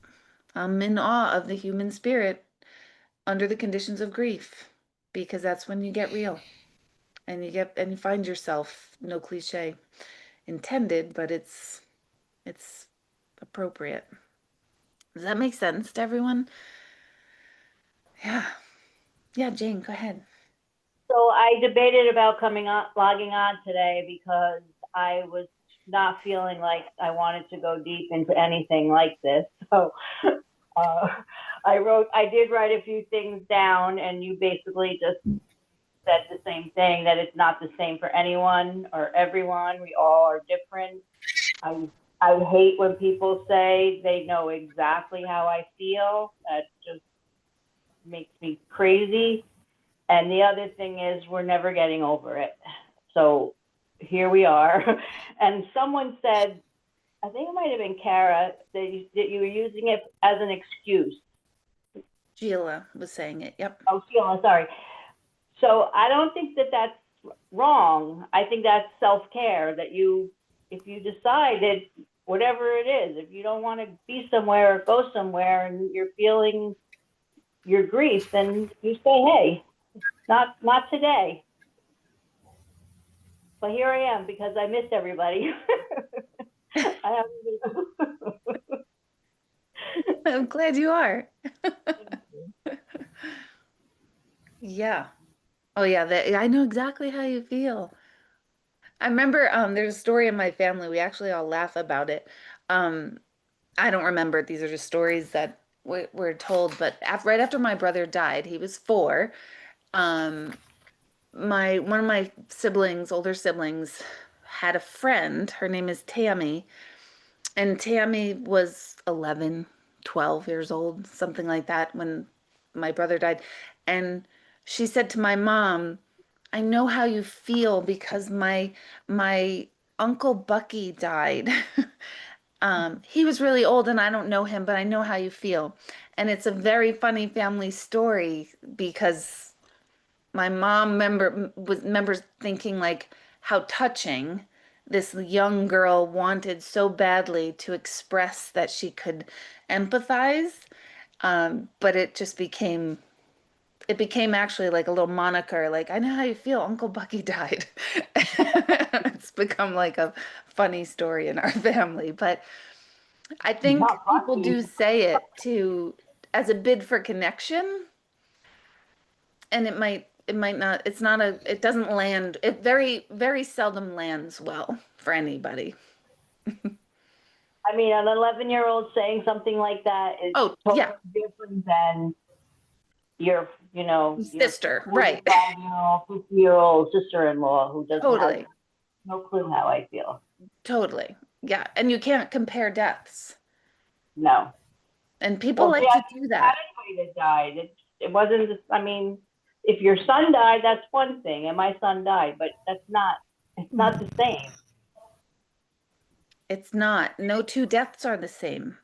I'm in awe of the human spirit under the conditions of grief because that's when you get real and you find yourself, no cliche intended, but it's appropriate. Does that make sense to everyone? Yeah. Yeah, Jane, go ahead. So I debated about coming on, logging on today because I was not feeling like I wanted to go deep into anything like this. So uh, I did write a few things down, and you basically just said the same thing, that it's not the same for anyone or everyone. We all are different. I hate when people say they know exactly how I feel. That just makes me crazy. And the other thing is, we're never getting over it. So here we are. And someone said, I think it might have been Kara, that you were using it as an excuse. Sheila was saying it. Yep. Oh, Sheila, sorry. So I don't think that that's wrong. I think that's self-care, that if you decide that whatever it is, if you don't want to be somewhere or go somewhere and you're feeling your grief, then you say, hey, not today. But here I am because I missed everybody. I'm glad you are. Yeah. Oh yeah, I know exactly how you feel. I remember there's a story in my family. We actually all laugh about it. Um, I don't remember it. These are just stories that were told. But right after my brother died, he was 4. Um, one of my siblings, older siblings, had a friend. Her name is Tammy, and Tammy was 11, 12 years old, something like that, when my brother died. And she said to my mom, I know how you feel because my Uncle Bucky died. He was really old and I don't know him, but I know how you feel. And it's a very funny family story because my mom remembers thinking like how touching this young girl wanted so badly to express that she could empathize. But it became actually like a little moniker, like, I know how you feel, Uncle Bucky died. It's become like a funny story in our family. But I think Not people lucky. do say it as a bid for connection, and it might not, it doesn't land, it very, very seldom lands well for anybody. I mean, an 11-year-old saying something like that is Oh, totally yeah, different than your, your sister, right. 45-year-old, 50-year-old sister-in-law who doesn't have Totally, no clue how I feel. totally. Yeah, and you can't compare deaths. No. And people Well, like to do had that. anybody that died. It wasn't just, I mean, if your son died, that's one thing, and my son died, but it's not the same. It's not. No two deaths are the same.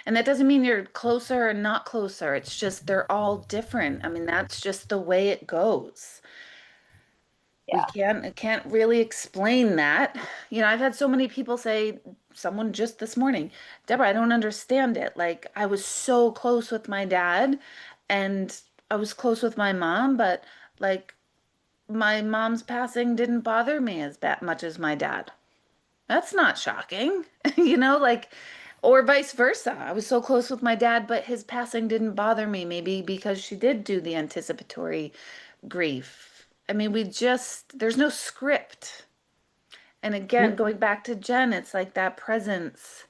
And that doesn't mean you're closer or not closer. It's just they're all different. I mean, that's just the way it goes. We Yeah. can't really explain that. I've had so many people say, someone just this morning, Deborah, I don't understand it. Like, I was so close with my dad and I was close with my mom, but like my mom's passing didn't bother me as much as my dad. That's not shocking, like, Or vice versa. I was so close with my dad, but his passing didn't bother me, maybe because she did do the anticipatory grief. I mean, there's no script. And again, going back to Jen, it's like that presence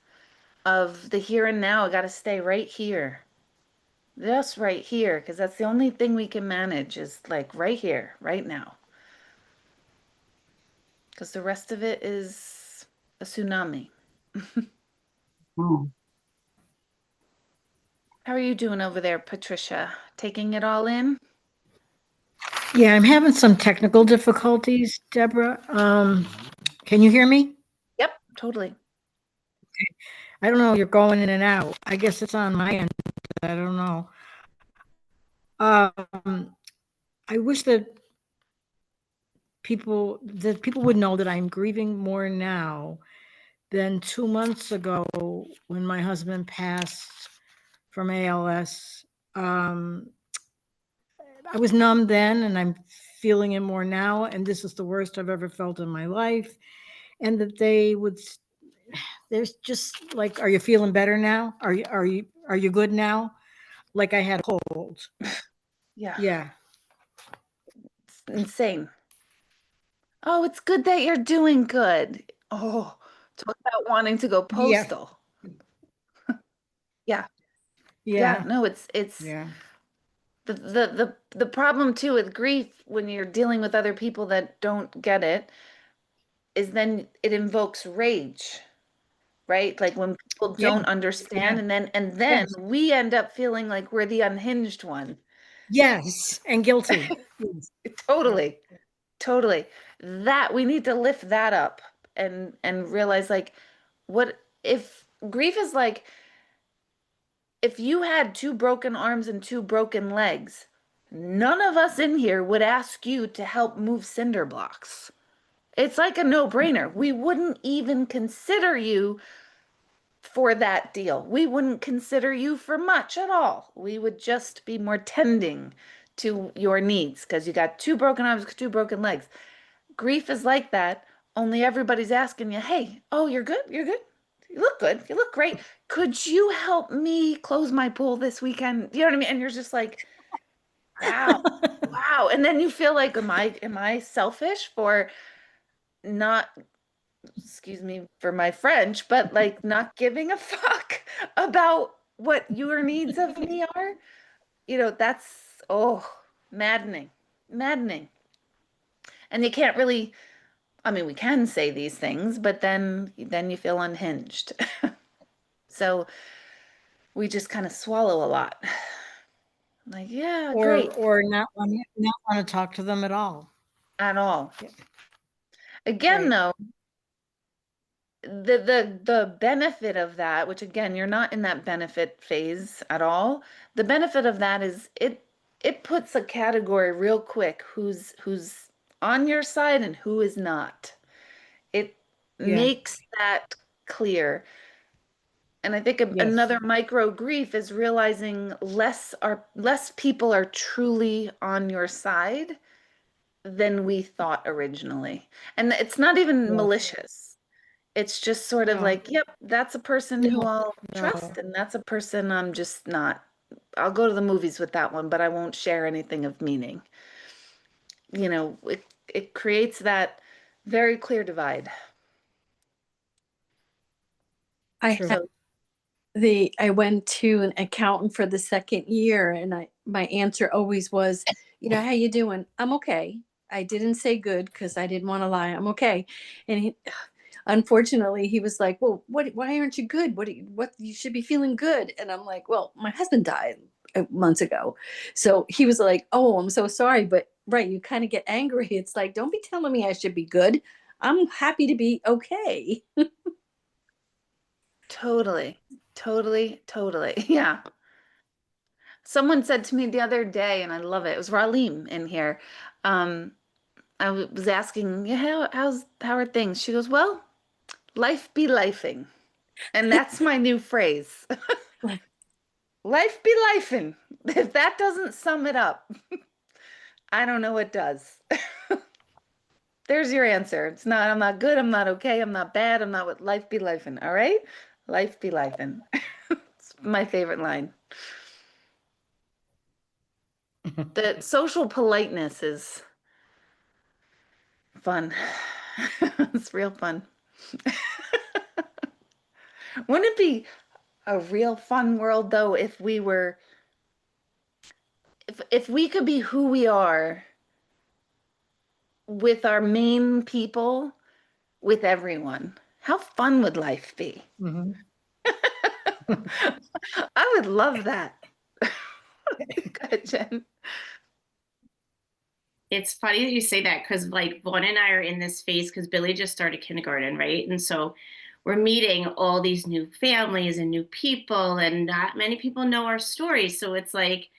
of the here and now. I got to stay right here. Just right here, because that's the only thing we can manage is like right here, right now. Because the rest of it is a tsunami. Oh. How are you doing over there, Patricia? Taking it all in? Yeah, I'm having some technical difficulties, Deborah. Can you hear me? Yep, totally. I don't know, you're going in and out. I guess it's on my end. I don't know. I wish that people would know that I'm grieving more now than 2 months ago when my husband passed from ALS. I was numb then and I'm feeling it more now. And this is the worst I've ever felt in my life. And that there's just like, are you feeling better now? Are you good now? Like I had a cold. Yeah, Yeah. it's insane. Oh, it's good that you're doing good. Oh, talk about wanting to go Yeah. postal. Yeah, yeah, Yeah. no, it's Yeah. the problem too with grief when you're dealing with other people that don't get it is then it invokes rage, right? Like when people Yeah. don't Yeah. understand and then Yes. we end up feeling like we're the unhinged one. Yes. And guilty. Yes. Yeah. Totally. Totally. That we need to lift that up and realize like what if grief is like if you had two broken arms and two broken legs, none of us in here would ask you to help move cinder blocks. It's like a no-brainer. We wouldn't even consider you for that deal. We wouldn't consider you for much at all. We would just be more tending to your needs because you got two broken arms, two broken legs. Grief is like that, only everybody's asking you, hey, oh, you're good? You're good? You look good. You look great. Could you help me close my pool this weekend? You know what I mean? And you're just like, wow, wow. And then you feel like, am I selfish for not, excuse me for my French, but like not giving a fuck about what your needs of me are? That's, oh, maddening, maddening. And you can't really, I mean, we can say these things, but then you feel unhinged. So we just kind of swallow a lot. Like, yeah, great. Or not want to talk to them at all. At all. Again, Right. though, the benefit of that, which again, you're not in that benefit phase at all. The benefit of that is it puts a category real quick who's on your side and who is not. It Yeah. makes that clear. And I think Yes. another micro grief is realizing less people are truly on your side than we thought originally. And it's not even Yes. malicious. It's just sort of No. like, yep, that's a person who No. I'll trust, No. and that's a person I'm just not. I'll go to the movies with that one, but I won't share anything of meaning. It creates that very clear divide. I True. had So I went to an accountant for the second year, and my answer always was, how you doing? I'm okay. I didn't say good because I didn't want to lie. I'm okay. And unfortunately, he was like, well, why aren't you good? What you should be feeling good. And I'm like, well, my husband died months ago. So he was like, oh, I'm so sorry. But right, you kind of get angry. It's like, don't be telling me I should be good. I'm happy to be okay. totally, totally, totally. Yeah. Someone said to me the other day, and I love it. It was Ralim in here. Um, was asking, yeah, how are things? She goes, well, life be lifing, and that's my new phrase. Life be lifing. If that doesn't sum it up, I don't know what does. There's your answer. It's not. I'm not good. I'm not okay. I'm not bad. I'm not what life be lifing. All right. Life be lifing. It's my favorite line. The social politeness is fun. It's real fun. Wouldn't it be a real fun world though if we were if we could be who we are with our main people, with everyone? How fun would life be? Mhm. I would love that. Go ahead, Jen. It's funny that you say that because like Vaughn and I are in this phase because Billy just started kindergarten, right? And so we're meeting all these new families and new people, and not many people know our stories. So it's like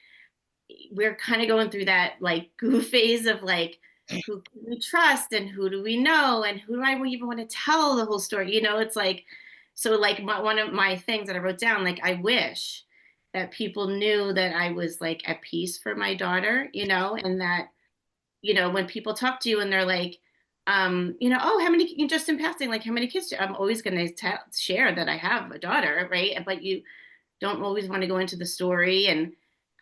we're kind of going through that like goof phase of like who can we trust and who do we know and who do I even want to tell the whole story? You know, it's like so like one of my things that I wrote down, like I wish that people knew that I was like at peace for my daughter, you know, and that when people talk to you and they're like, oh, how many, just in passing, like how many kids I'm always going to share that I have a daughter, right? But you don't always want to go into the story. And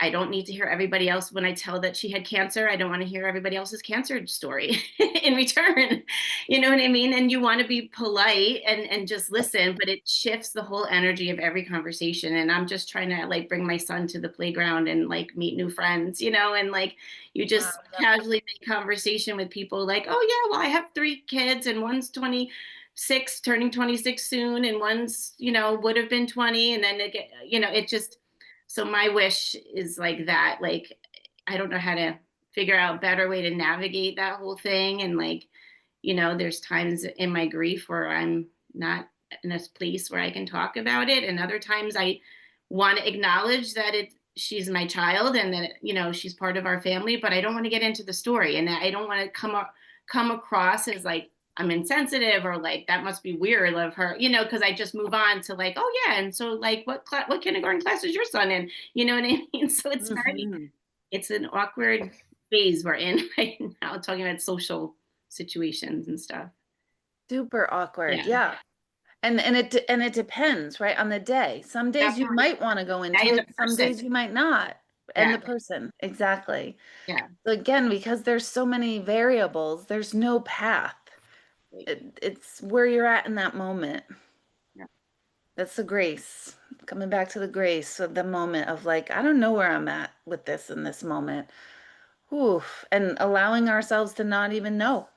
I don't need to hear everybody else when I tell that she had cancer. I don't want to hear everybody else's cancer story in return. You know what I mean? And you want to be polite and just listen, but it shifts the whole energy of every conversation. And I'm just trying to like bring my son to the playground and like meet new friends, and like you just casually make conversation with people like, oh yeah, well, I have 3 kids and one's 26, turning 26 soon, and one's would have been 20, and then it just, so my wish is like that, like I don't know how to figure out a better way to navigate that whole thing. And like there's times in my grief where I'm not in a place where I can talk about it, and other times I want to acknowledge that she's my child and that she's part of our family, but I don't want to get into the story, and I don't want to come across as like I'm insensitive or like that must be weird of her, because I just move on to like, oh yeah, and so like what kindergarten class is your son in? You know what I mean? So it's very, Mhm. it's an awkward phase we're in right now, talking about social situations and stuff. Super awkward. Yeah, Yeah. And it depends, right, on the day. Some days you definitely. might want to go into And the it, some person. days you might not. And Yeah, the person, exactly. yeah. So again, because there's so many variables, there's no path. It's where you're at in that moment. Yeah. That's the grace. Coming back to the grace of the moment of like, I don't know where I'm at with this in this moment. Oof. And allowing ourselves to not even know.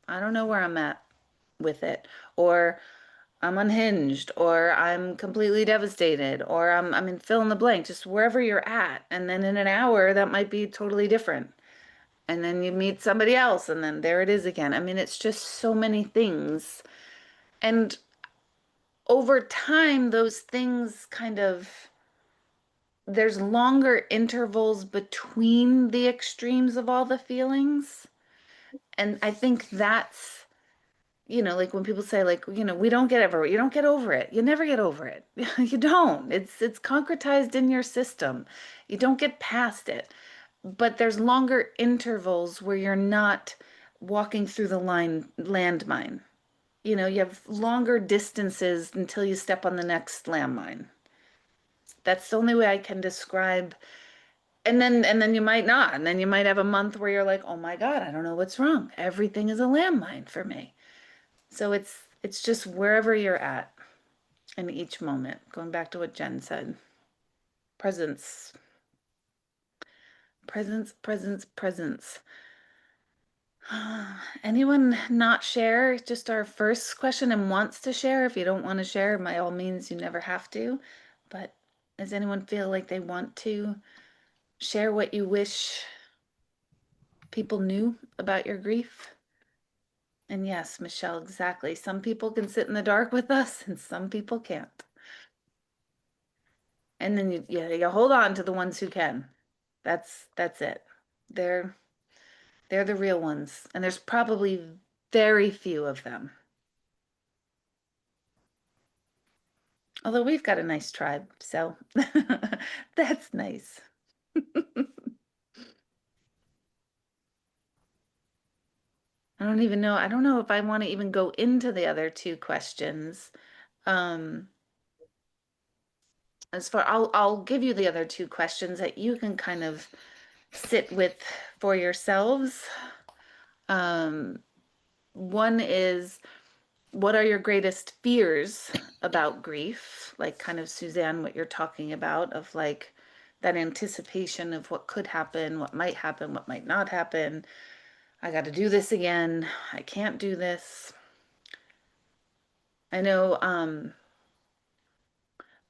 I don't know where I'm at with it. Or I'm unhinged, or I'm completely devastated, or I'm in fill in the blank, just wherever you're at. And then in an hour, that might be totally different. And then you meet somebody else, and then there it is again. I mean, it's just so many things. And over time, those things kind of, there's longer intervals between the extremes of all the feelings. And I think that's, like when people say like, we don't get over it. You don't get over it. You never get over it. You don't. It's concretized in your system. You don't get past it. But there's longer intervals where you're not walking through the landmine. You have longer distances until you step on the next landmine. That's the only way I can describe. And then you might not. And then you might have a month where you're like, "Oh my God, I don't know what's wrong. Everything is a landmine for me." So it's just wherever you're at in each moment. Going back to what Jen said. Presence. Presence, presence, presence. Anyone not share? Just our first question and wants to share. If you don't want to share, by all means, you never have to. But does anyone feel like they want to share what you wish people knew about your grief? And yes, Michelle, exactly. Some people can sit in the dark with us and some people can't. And then you hold on to the ones who can. That's it. They're they're the real ones. And there's probably very few of them. Although we've got a nice tribe, so that's nice. I don't know. I don't know if I want to even go into the other 2 questions. Um, as far, I'll give you the other two questions that you can kind of sit with for yourselves. One is, what are your greatest fears about grief? Like kind of Suzanne, what you're talking about, of like that anticipation of what could happen, what might not happen. I got to do this again. I can't do this. I know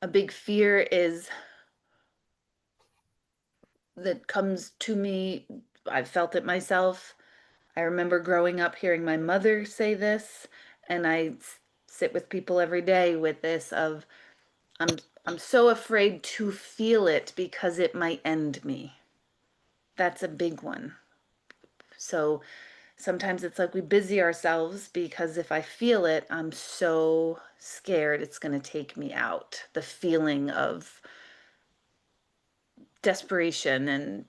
a big fear is that comes to me. I've felt it myself. I remember growing up hearing my mother say this, and sit with people every day with this of I'm I'm so afraid to feel it because it might end me. That's a big one. So sometimes it's like we busy ourselves because if I feel it, I'm so scared it's going to take me out. The feeling of desperation and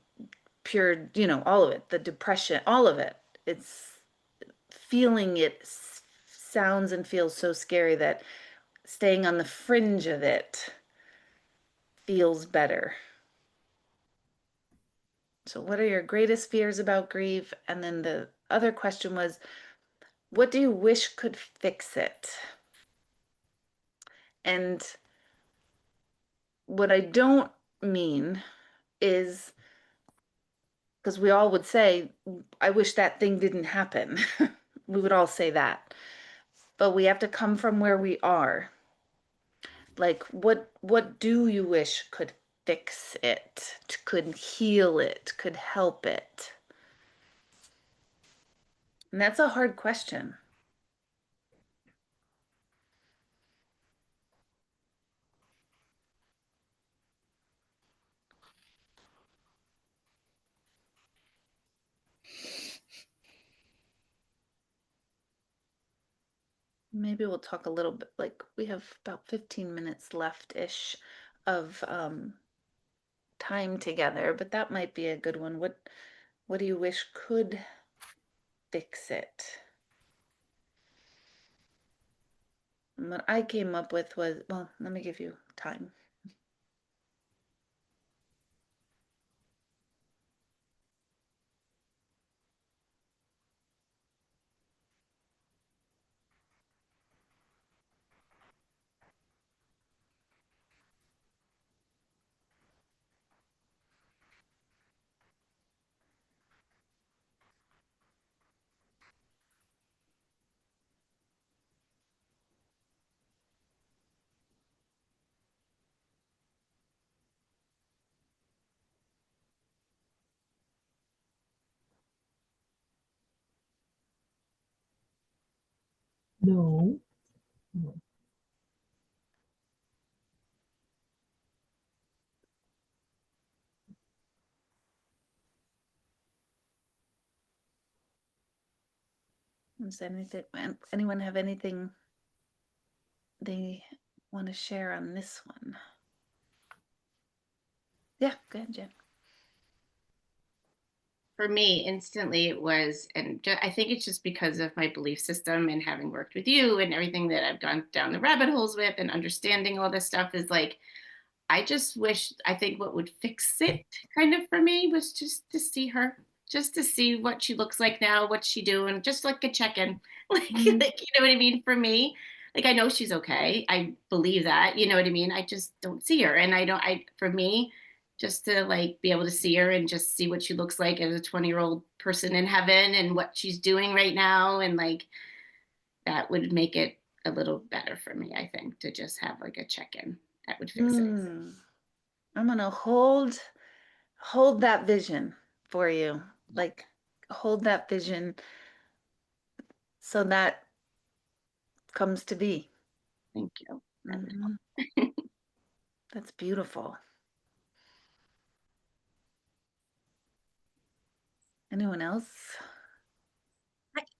pure, all of it, the depression, all of it. It's feeling it sounds and feels so scary that staying on the fringe of it feels better. So, what are your greatest fears about grief? And then the other question was, what do you wish could fix it? And what I don't mean is, because we all would say, I wish that thing didn't happen. We would all say that. But we have to come from where we are. Like, what do you wish could fix it, could heal it, could help it? And that's a hard question. Maybe we'll talk a little bit, like we have about 15 minutes left-ish of time together, but that might be a good one. What do you wish could fix it? And what I came up with was, well, let me give you time. No. No. Does anyone have anything they want to share on this one? Yeah, go ahead, Jen. For me, instantly it was, and I think it's just because of my belief system and having worked with you and everything that I've gone down the rabbit holes with and understanding all this stuff is like, I just wish, I think what would fix it kind of for me was just to see her, just to see what she looks like now, what's she doing, just like a check-in, like, like, you know what I mean? For me, like, I know she's okay. I believe that, you know what I mean? I just don't see her. And for me, just to like be able to see her and just see what she looks like as a 20-year-old person in heaven and what she's doing right now. And like, that would make it a little better for me, I think, to just have like a check-in that would fix it. I'm gonna hold that vision for you. Like, hold that vision so that comes to be. Thank you. That's beautiful. Anyone else?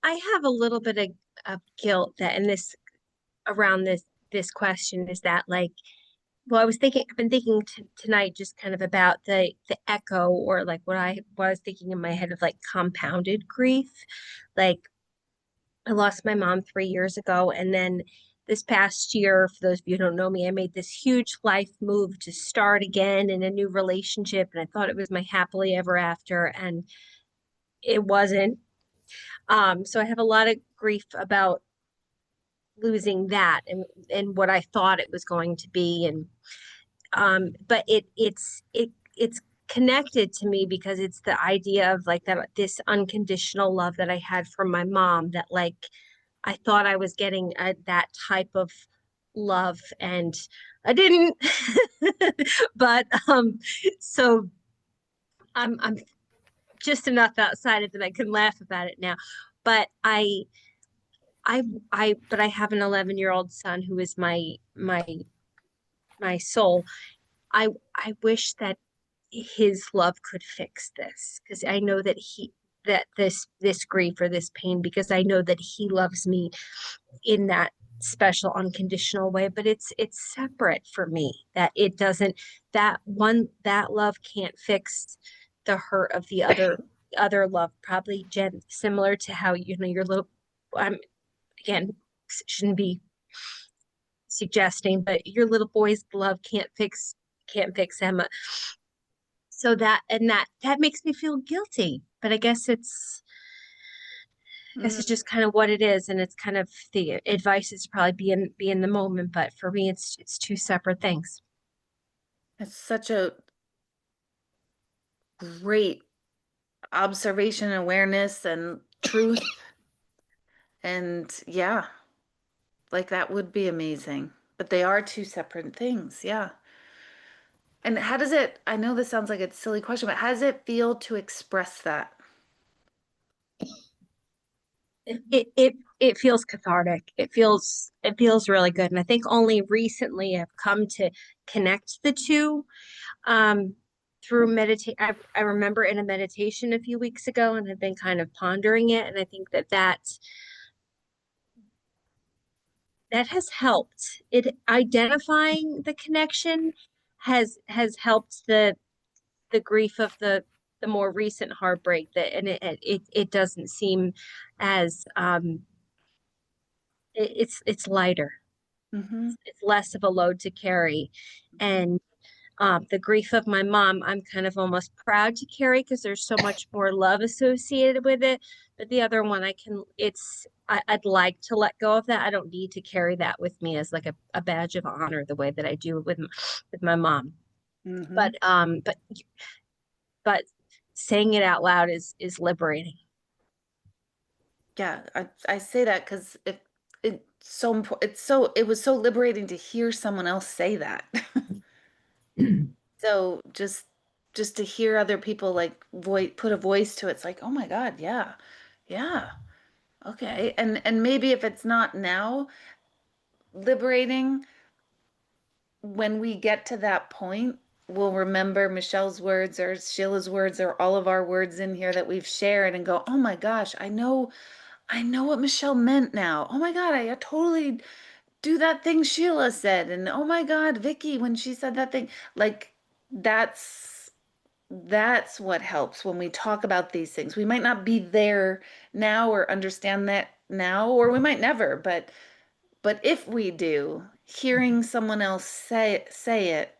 I have a little bit of guilt that in this around this question is that like, well, I've been thinking tonight just kind of about the echo, or like what I was thinking in my head of like compounded grief. Like I lost my mom 3 years ago, and then this past year, for those of you who don't know me, I made this huge life move to start again in a new relationship. And I thought it was my happily ever after, and it wasn't. So I have a lot of grief about losing that and what I thought it was going to be. And but it's connected to me because it's the idea of like that, this unconditional love that I had from my mom, that like I thought I was getting that type of love, and I didn't. But so I'm just enough outside it that I can laugh about it now. But but I have an 11-year-old son who is my soul. I wish that his love could fix this, because I know that this grief or this pain, because I know that he loves me in that special unconditional way, but it's separate for me, that it doesn't, that love can't fix the hurt of the other love. Probably, Jen, similar to how your little, again, shouldn't be suggesting, but your little boy's love can't fix Emma. So that makes me feel guilty, but I guess it's just kind of what it is, and it's kind of the advice is probably be in the moment, but for me it's two separate things. It's such a great observation, awareness, and truth. And yeah, like that would be amazing. But they are two separate things. Yeah. And how does it, I know this sounds like a silly question, but how does it feel to express that? It feels cathartic. It feels really good, and I think only recently I've come to connect the two through meditate. I remember in a meditation a few weeks ago, and had been kind of pondering it, and I think that has helped. It identifying the connection has helped the grief of the more recent heartbreak, that and it doesn't seem as it's lighter. Mm-hmm. It's less of a load to carry. And the grief of my mom, I'm kind of almost proud to carry because there's so much more love associated with it. But the other one, I'd like to let go of that. I don't need to carry that with me as like a badge of honor the way that I do with my mom. Mm-hmm. But saying it out loud is liberating. Yeah, I say that because it's so important. It was so liberating to hear someone else say that. So just to hear other people like put a voice to it, it's like, oh my God, yeah, yeah, okay. And maybe if it's not now liberating, when we get to that point, we'll remember Michelle's words or Sheila's words or all of our words in here that we've shared and go, oh my gosh, I know what Michelle meant now. Oh my God, I totally do that thing Sheila said. And oh my God, Vicky, when she said that thing, like that's what helps when we talk about these things. We might not be there now or understand that now, or we might never, but if we do, hearing someone else say it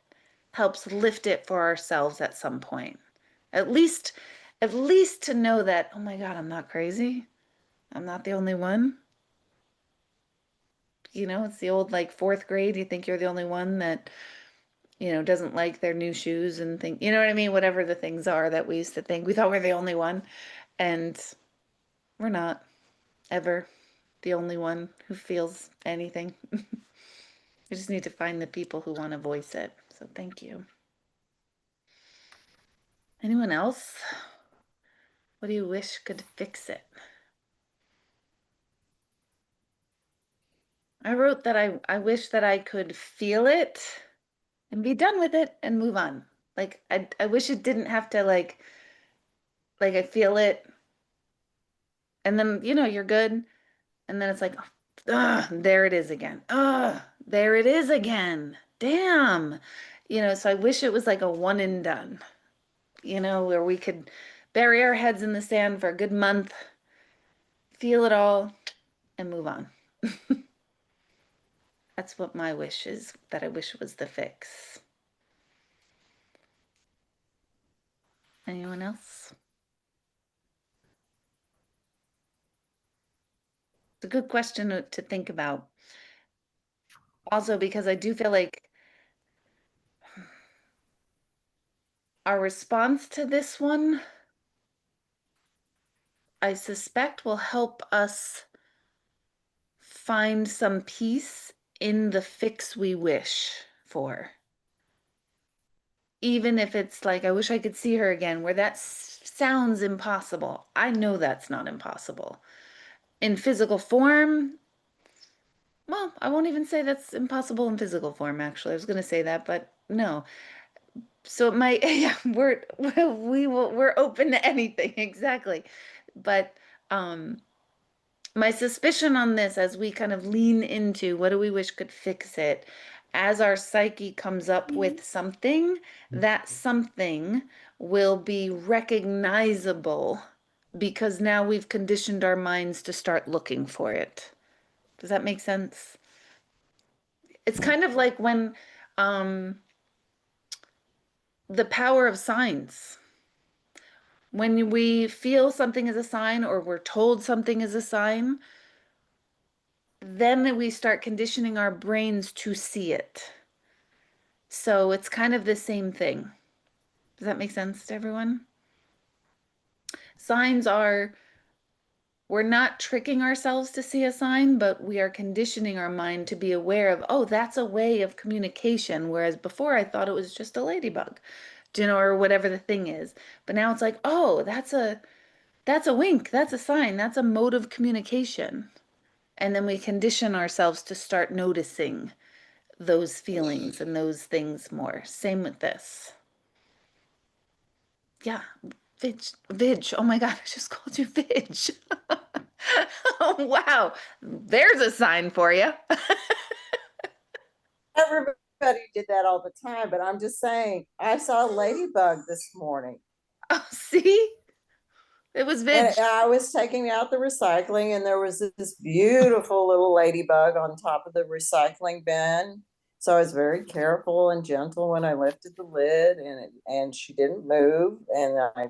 helps lift it for ourselves at some point. At least to know that, oh my God, I'm not crazy. I'm not the only one. It's the old like fourth grade. You think you're the only one that, doesn't like their new shoes and think, you know what I mean? Whatever the things are that we used to think. We thought we're the only one. And we're not ever the only one who feels anything. We just need to find the people who want to voice it. So thank you. Anyone else? What do you wish could fix it? I wrote that I wish that I could feel it and be done with it and move on. Like I wish it didn't have to like I feel it and then you're good and then it's like there it is again. There it is again. Damn. So I wish it was like a one and done. Where we could bury our heads in the sand for a good month, feel it all and move on. That's what my wish is, that I wish was the fix. Anyone else? It's a good question to think about. Also, because I do feel like our response to this one, I suspect, will help us find some peace in the fix we wish for. Even if it's like, I wish I could see her again, where that sounds impossible. I know that's not impossible. In physical form, well, I won't even say that's impossible in physical form, actually. I was going to say that, but no. So it might, yeah, we're open to anything, exactly. But my suspicion on this, as we kind of lean into what do we wish could fix it, as our psyche comes up with something, that something will be recognizable because now we've conditioned our minds to start looking for it. Does that make sense? It's kind of like when the power of signs. When we feel something is a sign or we're told something is a sign, then we start conditioning our brains to see it. So it's kind of the same thing. Does that make sense to everyone? Signs are, we're not tricking ourselves to see a sign, but we are conditioning our mind to be aware of, oh, that's a way of communication. Whereas before I thought it was just a ladybug, you know, or whatever the thing is. But now it's like, oh, that's a wink, that's a sign, that's a mode of communication. And then we condition ourselves to start noticing those feelings and those things more. Same with this. Yeah, Vig. Oh my God, I just called you Vig. Oh, wow. There's a sign for you. Everybody did that all the time, but I'm just saying, I saw a ladybug this morning. Oh, see? It was And Vig. I was taking out the recycling, and there was this beautiful little ladybug on top of the recycling bin. So I was very careful and gentle when I lifted the lid, and she didn't move. And I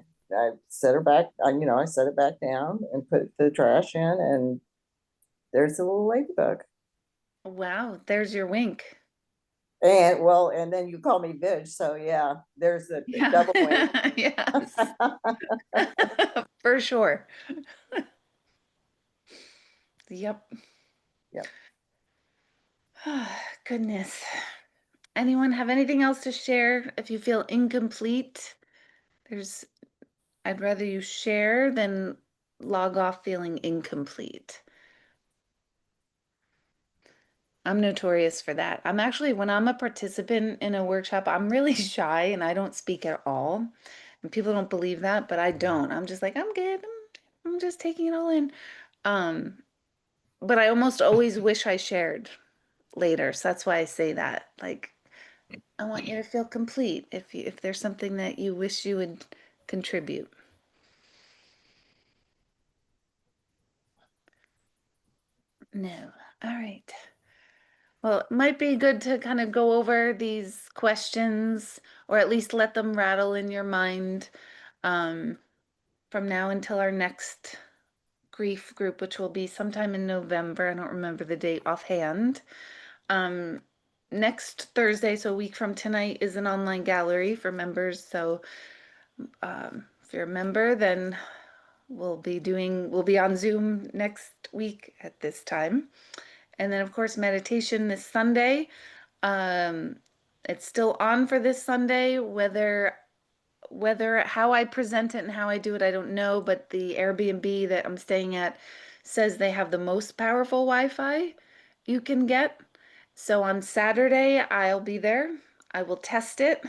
set her back. I set it back down and put the trash in, and there's a little ladybug. Wow, there's your wink. And well, and then you call me Vig, so yeah, there's a Yeah. double wink. Yes. For sure. Yep. Yep. Goodness. Anyone have anything else to share? If you feel incomplete, I'd rather you share than log off feeling incomplete. I'm notorious for that. I'm actually, when I'm a participant in a workshop, I'm really shy and I don't speak at all. And people don't believe that, but I don't. I'm just like, I'm good. I'm just taking it all in. Um, but I almost always wish I shared later. So that's why I say that. Like, I want you to feel complete if there's something that you wish you would contribute. No. All right. Well, it might be good to kind of go over these questions or at least let them rattle in your mind um, from now until our next grief group, which will be sometime in November. I don't remember the date offhand. Um, Next Thursday, so a week from tonight, is an online gallery for members. So if you're a member, then we'll be on Zoom next week at this time. And then, of course, meditation this Sunday. Um, it's still on for this Sunday. Whether how I present it and how I do it, I don't know. But the Airbnb that I'm staying at says they have the most powerful Wi-Fi you can get. So on Saturday, I'll be there. I will test it,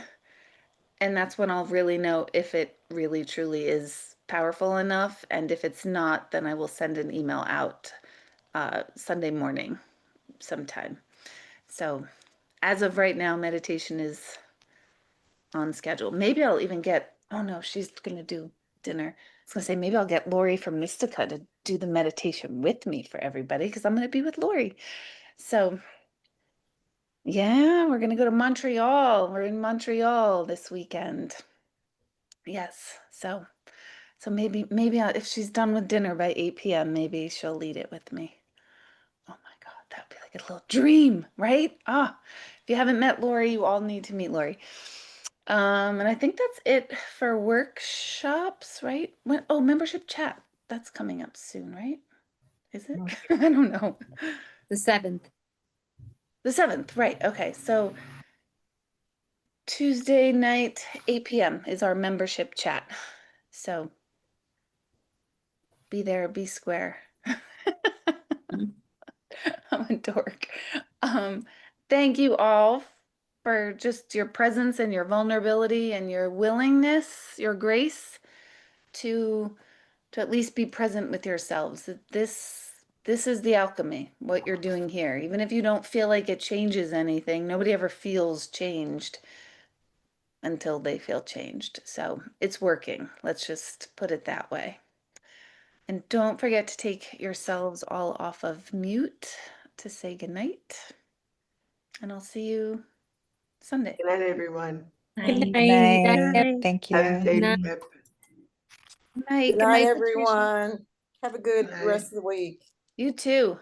and that's when I'll really know if it really truly is powerful enough. And if it's not, then I will send an email out Sunday morning sometime. So as of right now, meditation is on schedule. Maybe I'll even get, oh no, she's going to do dinner. I was going to say, maybe I'll get Lori from Mystica to do the meditation with me for everybody because I'm going to be with Lori. So Yeah, we're gonna go to Montreal. We're in Montreal this weekend. Yes, so maybe if she's done with dinner by 8 p.m., maybe she'll lead it with me. Oh my God, that would be like a little dream, right? Ah, if you haven't met Lori, you all need to meet Lori. And I think that's it for workshops, right? Membership chat. That's coming up soon, right? Is it? I don't know. The 7th. The 7th, right. Okay, so Tuesday night, 8 p.m. is our membership chat. So be there, be square. I'm a dork. Thank you all for just your presence and your vulnerability and your willingness, your grace to at least be present with yourselves. This is the alchemy, what you're doing here. Even if you don't feel like it changes anything, nobody ever feels changed until they feel changed. So it's working. Let's just put it that way. And don't forget to take yourselves all off of mute to say goodnight. And I'll see you Sunday. Good night, everyone. Good Night. night. Night. Night. Thank Have a you. safe Night. trip. Good night. Good Good night, night, Patricia. everyone. Have a good Good night. rest of the week. You too.